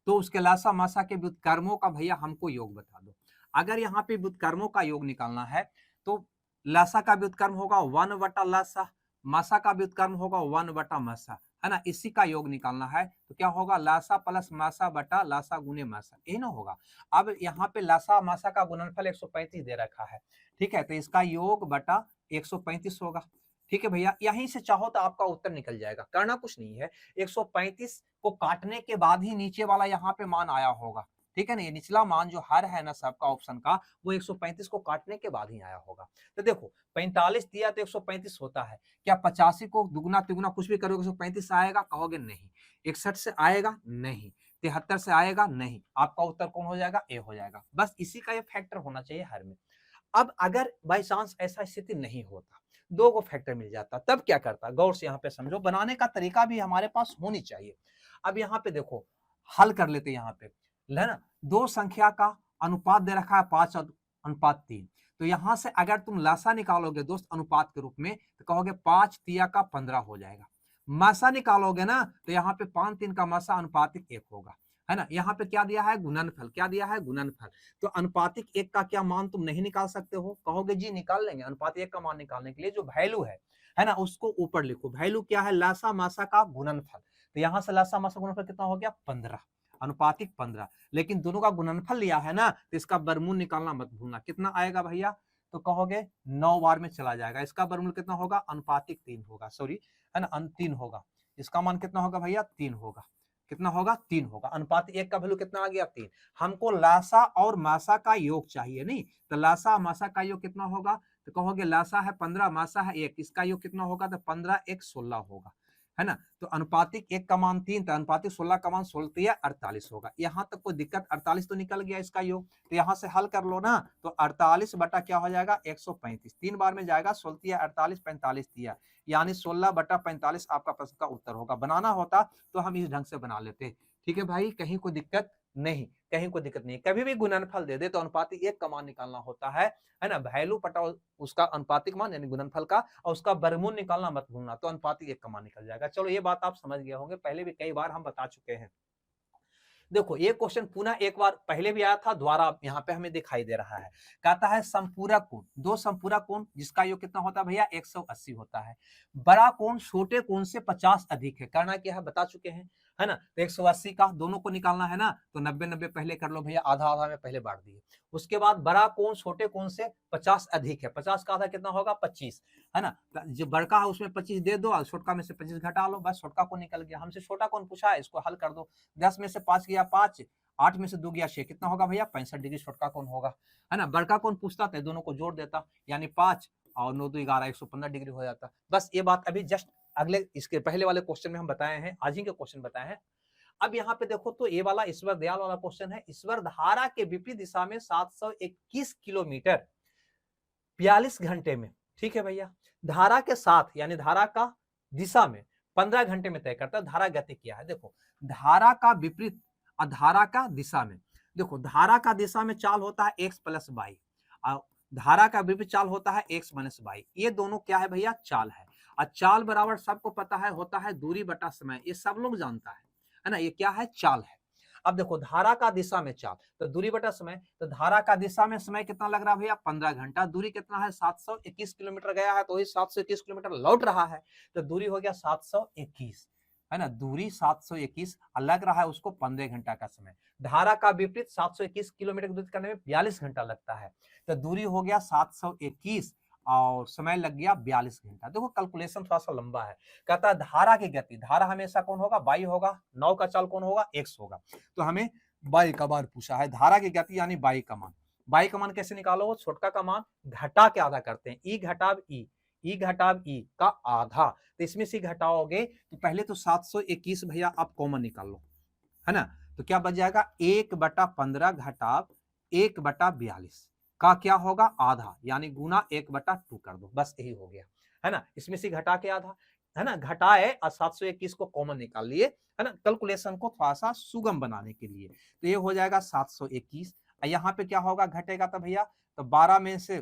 तो उसके लासा मासा के व्युत्क्रमों का भैया हमको योग बता दो। अगर यहाँ पे व्युत्क्रमों का योग निकालना है तो लासा का व्युत्क्रम होगा 1 बटा लासा, मासा का व्युत्क्रम होगा 1 बटा मासा, है ना। इसी का योग निकालना है तो क्या होगा? लासा प्लस मासा बटा लासा गुने मासा, यही ना होगा। अब यहाँ पे लासा मासा का गुणनफल 135 दे रखा है, ठीक है, तो इसका योग बटा 135 होगा। ठीक है भैया, यहीं से चाहो तो आपका उत्तर निकल जाएगा। करना कुछ नहीं है, 135 को काटने के बाद ही नीचे वाला यहाँ पे मान आया होगा। ठीक है ना, ये निचला मान जो हर है ना सबका ऑप्शन का, वो 135 को काटने के बाद ही आया होगा। तो देखो 45 दिया तो 135 होता है। क्या 85 को दुगना तिगुना कुछ भी करोगे 135 आएगा? कहोगे नहीं। 61 से आएगा? नहीं। 73 से आएगा? नहीं। आपका उत्तर कौन हो जाएगा? ए हो जाएगा। बस इसी का ये फैक्टर होना चाहिए हर में। अब अगर बाई चांस ऐसा स्थिति नहीं होता, दो को फैक्टर मिल जाता, तब क्या करता? गौर से यहाँ पे समझो, बनाने का तरीका भी हमारे पास होनी चाहिए। अब यहाँ पे देखो, हल कर लेते यहाँ पे, है ना। दो संख्या का अनुपात दे रखा है 5:3, तो यहां से अगर तुम लासा निकालोगे दोस्त अनुपात के रूप में, तो कहोगे 5 तिया का 15 हो जाएगा। मासा निकालोगे ना तो यहाँ पे 5 3 का मासा अनुपातिक 1 होगा, है ना। यहाँ पे क्या दिया है, गुणनफल, क्या दिया है, गुणनफल। तो अनुपातिक 1 का क्या मान तुम नहीं निकाल सकते हो, कहोगे जी निकाल लेंगे। अनुपातिक 1 का मान निकालने के लिए जो वैल्यू है ना, उसको ऊपर लिखो। वैल्यू क्या है, लासा मासा का गुणनफल। तो यहाँ से लासा मासा गुणनफल कितना हो गया, 15, अनुपातिक 15। लेकिन दोनों का गुणनफल लिया है ना, तो इसका वर्गमूल निकालना मत भूलना। कितना आएगा भैया, तो कहोगे 9 बार में चला जाएगा। इसका वर्गमूल कितना होगा, अनुपातिक 3 होगा, सॉरी, है ना, 3 होगा। इसका मान कितना होगा भैया, 3 होगा। कितना होगा, 3 होगा। अनुपातिक 1 का वैल्यू कितना आ गया, 3। हमको लासा और मासा का योग चाहिए, नहीं तो लासा मासा का योग कितना होगा, तो कहोगे लासा है 15, मासा है 1, इसका योग कितना होगा, तो 15 1 16 होगा, है ना। तो अनुपातिक 1 का मान 3, तो अनुपातिक 16 का मान 16 48 होगा। यहां तक कोई दिक्कत, 48 तो निकल गया इसका योग। तो यहां से हल कर लो ना, तो 48 बटा क्या हो जाएगा, 135। 3 बार में जाएगा, 16 48 45 दिया, यानी 16 बटा 45 आपका प्रश्न का उत्तर होगा। बनाना होता तो हम इस ढंग से बना लेते। ठीक है भाई, कहीं कोई दिक्कत नहीं, कहीं कोई दिक्कत नहीं। कभी भी गुणनफल दे दे तो अनुपातिक 1 का मान निकालना होता है ना। वैल्यू पटा उसका अनुपातिक मान यानी गुणनफल का, और उसका वर्गमूल निकालना मत भूलना, तो अनुपातिक 1 का मान निकल जाएगा। चलो ये बात आप समझ गए होंगे, पहले भी कई बार हम बता चुके हैं। देखो ये क्वेश्चन पुनः एक बार पहले भी आया था, द्वारा यहाँ पे हमें दिखाई दे रहा है। कहता है समपूरक कोण, दो समपूरक कोण जिसका योग कितना होता है भैया, 180 होता है। बड़ा कोण छोटे कोण से 50 अधिक है। करना क्या है बता चुके हैं, है ना। तो 180 का दोनों को निकालना है ना, तो 90 90 पहले कर लो भैया, आधा आधा में पहले बांट दिए। उसके बाद बड़ा कोण छोटे कोण से 50 अधिक है। 50 का आधा कितना होगा, 25, है ना। जो बड़का है उसमें 25 दे दो और छोटका में से 25 घटा लो, बस छोटका कोण निकल गया। हमसे छोटा कोण पूछा है, इसको हल कर दो। 10 में से 5 गया 5, 8 में से 2 गया 6, कितना होगा भैया, 65 डिग्री छोटका कोण होगा, है ना। बड़का कोण पूछता था, दोनों को जोड़ देता, यानी 5 और 9 2 11 115 डिग्री हो जाता। बस ये बात अभी जस्ट अगले इसके पहले वाले क्वेश्चन में हम बताए हैं, आज ही के क्वेश्चन बताए हैं। अब यहाँ पे देखो तो ये वाला ईश्वर दयाल वाला क्वेश्चन है। ईश्वर धारा के विपरीत दिशा में 721 किलोमीटर 42 घंटे में, ठीक है भैया, धारा के साथ यानी धारा का दिशा में 15 घंटे में तय करता है। धारा गति क्या है, देखो धारा का विपरीत और धारा का दिशा में, देखो धारा का दिशा में चाल होता है x प्लस वाई, और धारा का विपरीत चाल होता है x माइनस वाई। ये दोनों क्या है भैया, चाल है। और चाल बराबर सबको पता है होता है दूरी बटा समय, ये सब लोग जानता है ना। ये क्या है, चाल है। अब देखो धारा का दिशा में चाल, तो दूरी बटा समय, तो धारा का दिशा में समय कितना लग रहा है भैया, 15 घंटा। दूरी कितना है, 721 किलोमीटर गया है, तो वही 721 किलोमीटर लौट रहा है, तो दूरी हो गया 721, है ना। दूरी 721 लग रहा है उसको 15 घंटा का समय। धारा का विपरीत 721 किलोमीटर की दूरी करने में 42 घंटा लगता है, तो दूरी हो गया 721 और समय लग गया 42 घंटा। देखो कैलकुलेशन थोड़ा सा लंबा है। कहता है धारा की गति, धारा हमेशा कौन होगा, वाई होगा, नाव का चाल कौन होगा, एक्स होगा। तो हमें वाई का मान पूछा है, धारा की गति यानी वाई का मान। वाई का मान कैसे निकालो, छोटका का मान घटा के आधा करते हैं, ई घटाव ई, ई घटाव ई का आधा। तो इसमें से घटाओगे तो पहले तो 721 भैया आप कॉमन निकाल लो, है ना। तो क्या बच जाएगा, 1/15 घटाव 1/42 का क्या होगा, आधा, यानी गुना 1/2 कर दो, बस यही हो गया, है ना। इसमें से घटा के आधा, है ना, घटाए और 721 को कॉमन निकाल लिए, है ना, कैलकुलेशन को थोड़ा सा सुगम बनाने के लिए। तो ये हो जाएगा 721। यहाँ पे क्या होगा, घटेगा तो भैया, तो 12 में से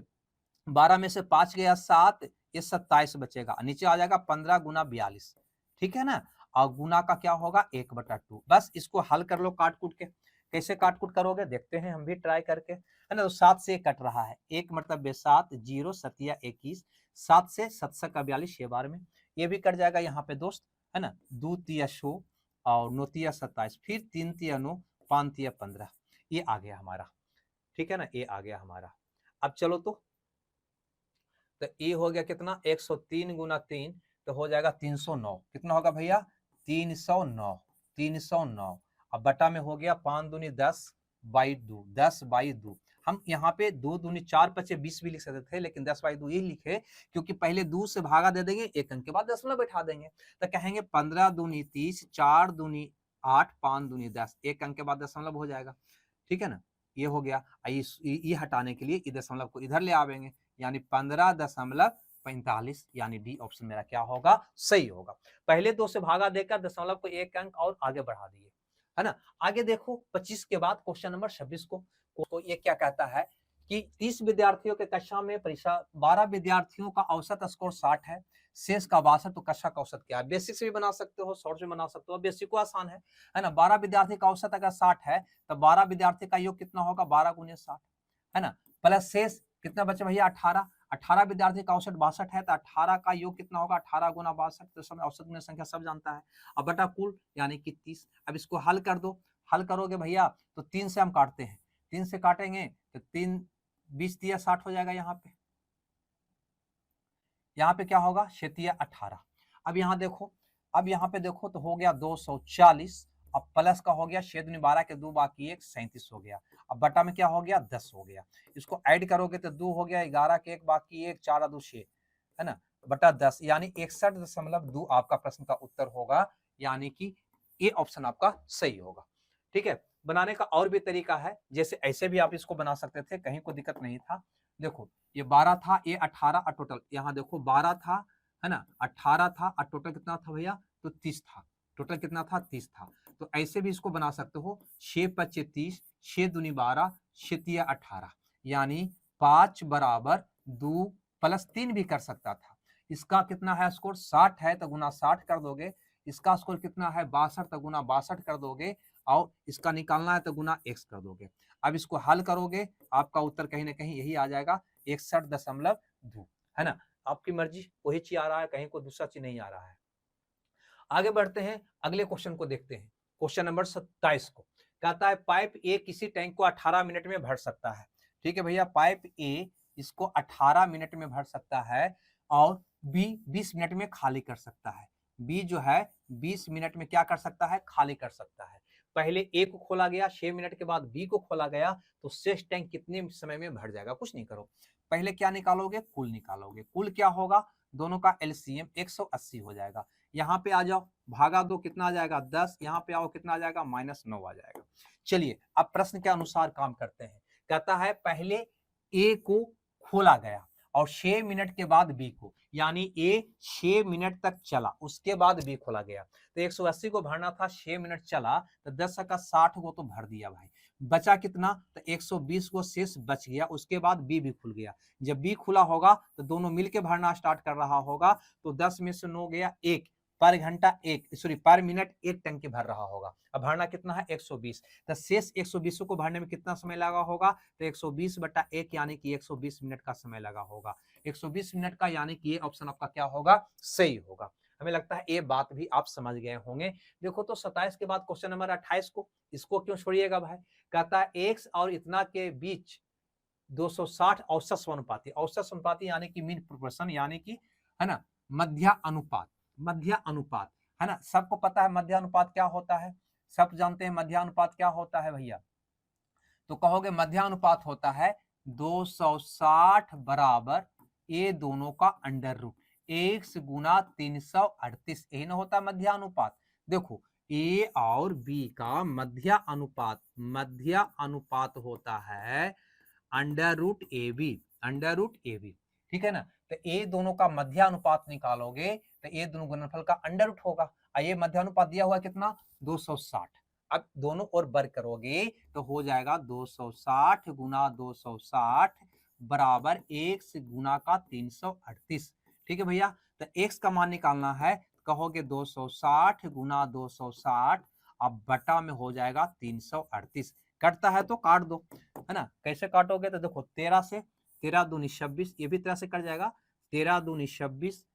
5 गया 7, ये 27 बचेगा, नीचे आ जाएगा 15 गुना 42, ठीक है ना। और गुना का क्या होगा, 1/2। बस इसको हल कर लो काट कूट के। कैसे काट कूट करोगे देखते हैं हम भी ट्राई करके, है ना। तो 7 से कट रहा है, 1 मतलब 7, 0 7 21, 7 से 7 का 42 6 बार में, ये भी कट जाएगा यहाँ पे दोस्त, है ना। 2 तिया 100 और 9 तिया 27, फिर 3 तिया 9, 5 तिया 15, ये आ गया हमारा, ठीक है ना, ये आ गया हमारा। अब चलो तो ये हो गया कितना, 103 गुना 3, तो हो जाएगा 309। कितना होगा भैया, 309, 309। अब बटा में हो गया 5 दूनी 10 बाई 2, 10 बाई 2। हम यहाँ पे 2 दूनी 4 पचे 20 भी लिख सकते थे, लेकिन 10 बाई 2 ही लिखे, क्योंकि पहले 2 से भागा दे देंगे, एक अंक के बाद दशमलव बैठा देंगे। तो कहेंगे 15 दूनी 30, 4 दूनी 8, 5 दूनी 10, एक अंक के बाद दशमलव हो जाएगा, ठीक है ना। ये हो गया। ये हटाने के लिए दशमलव को इधर ले आवेंगे, यानी 15.45, यानी डी ऑप्शन मेरा क्या होगा, सही होगा। पहले 2 से भागा देकर दशमलव को एक अंक और आगे बढ़ा दिए, है ना। आगे देखो 25 के बाद क्वेश्चन नंबर 26 को ये क्या कहता है कि 30 विद्यार्थियों के कक्षा में परीक्षा, 12 विद्यार्थियों का औसत स्कोर 60 है, शेष का 62 तो कक्षा का औसत क्या है? बेसिक से भी बना सकते हो, शॉर्ट से बना सकते हो, बेसिक को आसान है ना। 12 विद्यार्थी का औसत अगर 60 है तो 12 विद्यार्थी का योग कितना होगा? 12 गुने 60 है ना, प्लस शेष कितना बचे भैया? 18। 18 विद्यार्थी का औसत 62 है तो 18 का योग कितना होगा? 18 गुना 62, तो समय औसत गुना संख्या सब जानता है। अब बटा कुल यानी कि 30। अब इसको हल कर दो, हल करोगे भैया तो 3 से हम काटते हैं, 3 से काटेंगे तो 3 20 दिया 60 हो जाएगा। यहाँ पे क्या होगा? क्षेत्रीय 18। अब यहाँ देखो, अब यहाँ पे देखो तो हो गया 240, अब प्लस का हो गया 6 दूनी 12 के 2 बाकी 1 37 हो गया। अब बटा में क्या हो गया? 10 हो गया। इसको ऐड करोगे तो 2 हो गया, 11 के 1 बाकी 1 4 2 6 है ना, बटा 10 यानी 61.2 आपका प्रश्न का उत्तर होगा, यानी कि ये ऑप्शन आपका सही होगा। ठीक है, बनाने का और भी तरीका है, जैसे ऐसे भी आप इसको बना सकते थे, कहीं कोई दिक्कत नहीं था। देखो ये 12 था, ये 18 और टोटल यहाँ देखो 12 था है ना, 18 था और टोटल कितना था भैया? तो 30 था। टोटल कितना था? 30 था। तो ऐसे भी इसको बना सकते हो, 6 25 30, 6 दूनी 12, 6 18 यानी 5 बराबर 2 प्लस 3 भी कर सकता था। इसका कितना है स्कोर? 60 है तो गुना 60 कर दोगे। इसका स्कोर कितना है? 62 तो गुना 62 कर दोगे, और इसका निकालना है तो गुना x कर दोगे। अब इसको हल करोगे, आपका उत्तर कहीं ना कहीं यही आ जाएगा, 61.2 है ना। आपकी मर्जी, वही चीज आ रहा है, कहीं को दूसरा चीज नहीं आ रहा है। आगे बढ़ते हैं, अगले क्वेश्चन को देखते हैं, क्वेश्चन नंबर 27 को। कहता है पाइप ए किसी टैंक को 18 मिनट में भर सकता है। ठीक है भैया, पाइप ए इसको 18 मिनट में भर सकता है और बी 20 मिनट में खाली कर सकता है। बी जो है 20 मिनट में क्या कर सकता है? खाली कर सकता है। पहले ए को खोला गया, 6 मिनट के बाद बी को खोला गया, तो शेष टैंक कितने समय में भर जाएगा? कुछ नहीं करो, पहले क्या निकालोगे? कुल निकालोगे। कुल क्या होगा? दोनों का एलसीएम 180 हो जाएगा। यहाँ पे आ जाओ, भागा दो, कितना आ जाएगा? 10। यहाँ पे आओ, कितना आ जाएगा? -9 आ जाएगा। चलिए अब प्रश्न के अनुसार काम करते हैं। कहता है पहले ए को खोला गया और 6 मिनट के बाद बी को, यानी ए 6 मिनट तक चला, उसके बाद बी खोला गया। तो 180 को भरना था, 6 मिनट चला तो 10 का 60 को तो भर दिया भाई। बचा कितना? तो 120 को शेष बच गया। उसके बाद बी भी खुल गया। जब बी खुला होगा तो दोनों मिलके भरना स्टार्ट कर रहा होगा, तो 10 में से 9 गया 1, पर घंटा 1, सॉरी पर मिनट 1 टंकी भर रहा होगा। अब भरना कितना है? 120। तो शेष 120 को भरने में कितना समय लगा होगा? तो 120 बटा 1 यानी कि 120 मिनट का समय लगा होगा। 120 मिनट का, यानी कि ये ऑप्शन आपका क्या होगा? सही होगा। हमें लगता है ये बात भी आप समझ गए होंगे। देखो तो 27 के बाद क्वेश्चन नंबर 28 को, इसको क्यों छोड़िएगा भाई? कहता है एक्स और इतना के बीच 260 औसत समानुपाती। औसत समानुपाती यानी कि मीन प्रोपोर्शन, यानी कि है ना मध्य अनुपात। मध्य अनुपात है ना, सबको पता है मध्य अनुपात क्या होता है, सब जानते हैं मध्य अनुपात क्या होता है भैया। तो कहोगे मध्य अनुपात होता है 260 बराबर ए दोनों का अंडर रूट, 1 गुना 338, यही ना होता है मध्य अनुपात। देखो ए और बी का मध्य अनुपात होता है under root A B, under root A B. ठीक है ना, तो ए दोनों का मध्य अनुपात निकालोगे तो ए दोनों गुणनफल का अंडर रूट होगा। ये मध्य अनुपात दिया हुआ कितना? 260। अब दोनों ओर वर्ग करोगे तो हो जाएगा 260 गुना 260 बराबर 1 गुना का 338। ठीक है भैया, तो x का मान निकालना है, कहोगे 260 गुना 260, अब बटा में हो जाएगा 338। कटता है तो काट दो, है ना। कैसे काटोगे? तो देखो 13 से, 13 दूनी 26, ये भी 13 से कट जाएगा, 13 दूनी 26,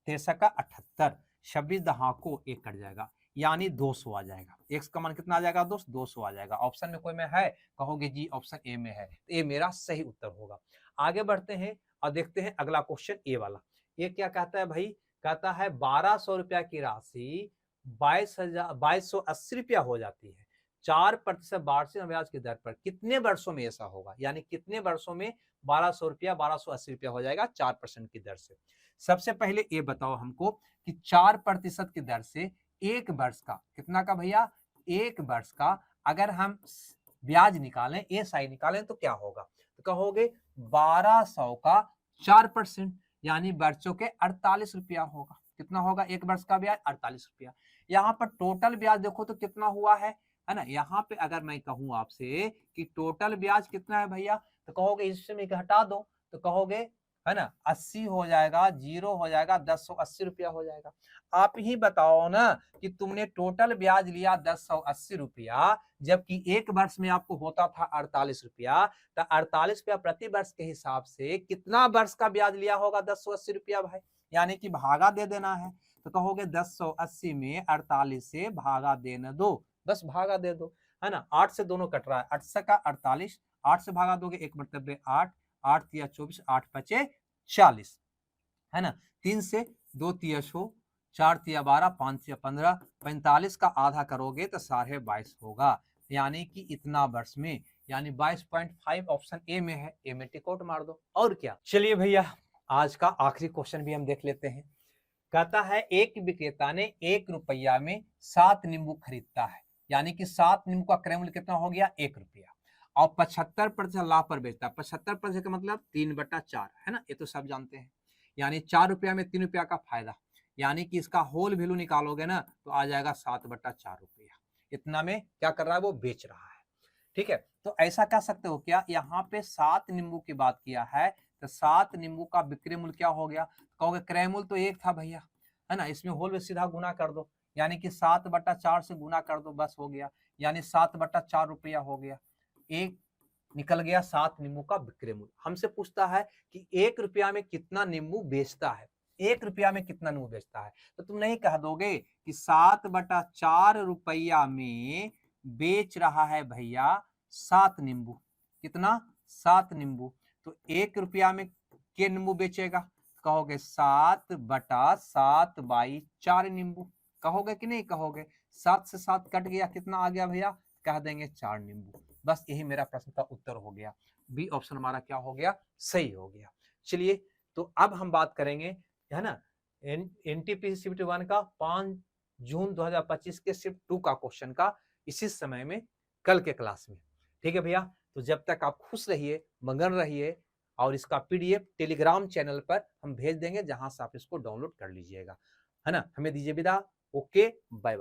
13 का 78, 26 दहाको 1 कट जाएगा, यानी 200 आ जाएगा। x का मान कितना आ जाएगा दोस्त? 200 आ जाएगा। ऑप्शन में कोई में है? कहोगे जी ऑप्शन ए में है, तो ये मेरा सही उत्तर होगा। आगे बढ़ते हैं और देखते हैं अगला क्वेश्चन ए वाला। ये क्या कहता है भाई? कहता है 1200 रुपया की राशि 2280 रुपया हो जाती है 4% वार्षिक ब्याज की दर पर, कितने वर्षों में ऐसा होगा? यानी कितने वर्षों में 1200 रुपया 1280 रुपया हो जाएगा 4% की दर से। सबसे पहले ये बताओ हमको कि 4% की दर से एक वर्ष का कितना का भैया? एक वर्ष का अगर हम ब्याज निकालें, एसआई निकालें तो क्या होगा? तो कहोगे 1200 का 4%, यानी वर्षों के 48 रुपया होगा। कितना होगा एक वर्ष का ब्याज? 48 रुपया। यहाँ पर टोटल ब्याज देखो तो कितना हुआ है ना। यहाँ पे अगर मैं कहूं आपसे कि टोटल ब्याज कितना है भैया, तो कहोगे इसमें हटा दो, तो कहोगे है ना, 80 हो जाएगा, 0 हो जाएगा, 1080 रुपया हो जाएगा। आप ही बताओ ना कि तुमने टोटल ब्याज लिया 1080 रुपया, जबकि एक वर्ष में आपको होता था 48 रुपया, तो 48 रुपया प्रति वर्ष के हिसाब से कितना वर्ष का ब्याज लिया होगा 1080 रुपया भाई? यानी कि भागा दे देना है। तो कहोगे 1080 में 48 से भागा देने दो, बस भागा दे दो, है ना। 8 से दोनों कट रहा है, 8 से का 48, 8 से भागा दोगे 1 मतलब 8, 8 तिया 24, 8 पचे 40, है ना। 3 से 2 तिया 6, 4 तिया 12, 5 तिया 15, 45 का आधा करोगे तो 22.5 होगा, यानी कि इतना वर्ष में, यानी 22.5 ऑप्शन ए में है। ए में टिक आउट मार दो, और क्या। चलिए भैया, आज का आखिरी क्वेश्चन भी हम देख लेते हैं। कहता है एक विक्रेता ने 1 रुपया में 7 नींबू खरीदता है, यानी कि 7 नींबू का क्रय मूल्य कितना हो गया 1 रुपया, और 75% लाभ पर बेचता है। 75% का मतलब 3/4, है ना, ये तो सब जानते हैं। यानी 4 रुपया में 3 रुपया का फायदा, यानी कि इसका होल वैल्यू निकालोगे ना तो आ जाएगा 7/4 रुपया। इतना में क्या कर रहा है, वो बेच रहा है। ठीक है, तो ऐसा कह सकते हो क्या, यहाँ पे 7 नींबू की बात किया है, तो 7 नींबू का विक्रय मूल्य क्या हो गया। कहोगे क्रय मूल्य तो 1 था भैया, है ना, इसमें होल में सीधा गुना कर दो, यानी कि 7/4 से गुना कर दो, बस हो गया, यानी 7/4 रुपया हो गया। एक निकल गया 7 नींबू का विक्रय मूल्य। हमसे पूछता है कि 1 रुपया में कितना नींबू बेचता है, 1 रुपया में कितना नींबू बेचता है, तो तुम नहीं कह दोगे कि 7/4 रुपया में बेच रहा है भैया 7 नींबू। कितना, 7 नींबू। तो 1 रुपया में के नींबू बेचेगा, कहोगे 7/7/4 नींबू। कहोगे कि नहीं कहोगे, 7 से 7 कट गया, कितना आ गया भैया, कह देंगे 4 नींबू। बस यही मेरा प्रश्न का उत्तर हो गया। बी ऑप्शन हमारा क्या हो गया, सही हो गया। चलिए, तो अब हम बात करेंगे, है ना, एनटीपीसी शिफ्ट 1 का 5 जून 2025 के शिफ्ट 2 का क्वेश्चन का इसी समय में, कल के क्लास में। ठीक है भैया, तो जब तक आप खुश रहिए, मगन रहिए, और इसका पीडीएफ टेलीग्राम चैनल पर हम भेज देंगे, जहां से आप इसको डाउनलोड कर लीजिएगा, है ना। हमें दीजिए विदा, ओके, बाय बाय।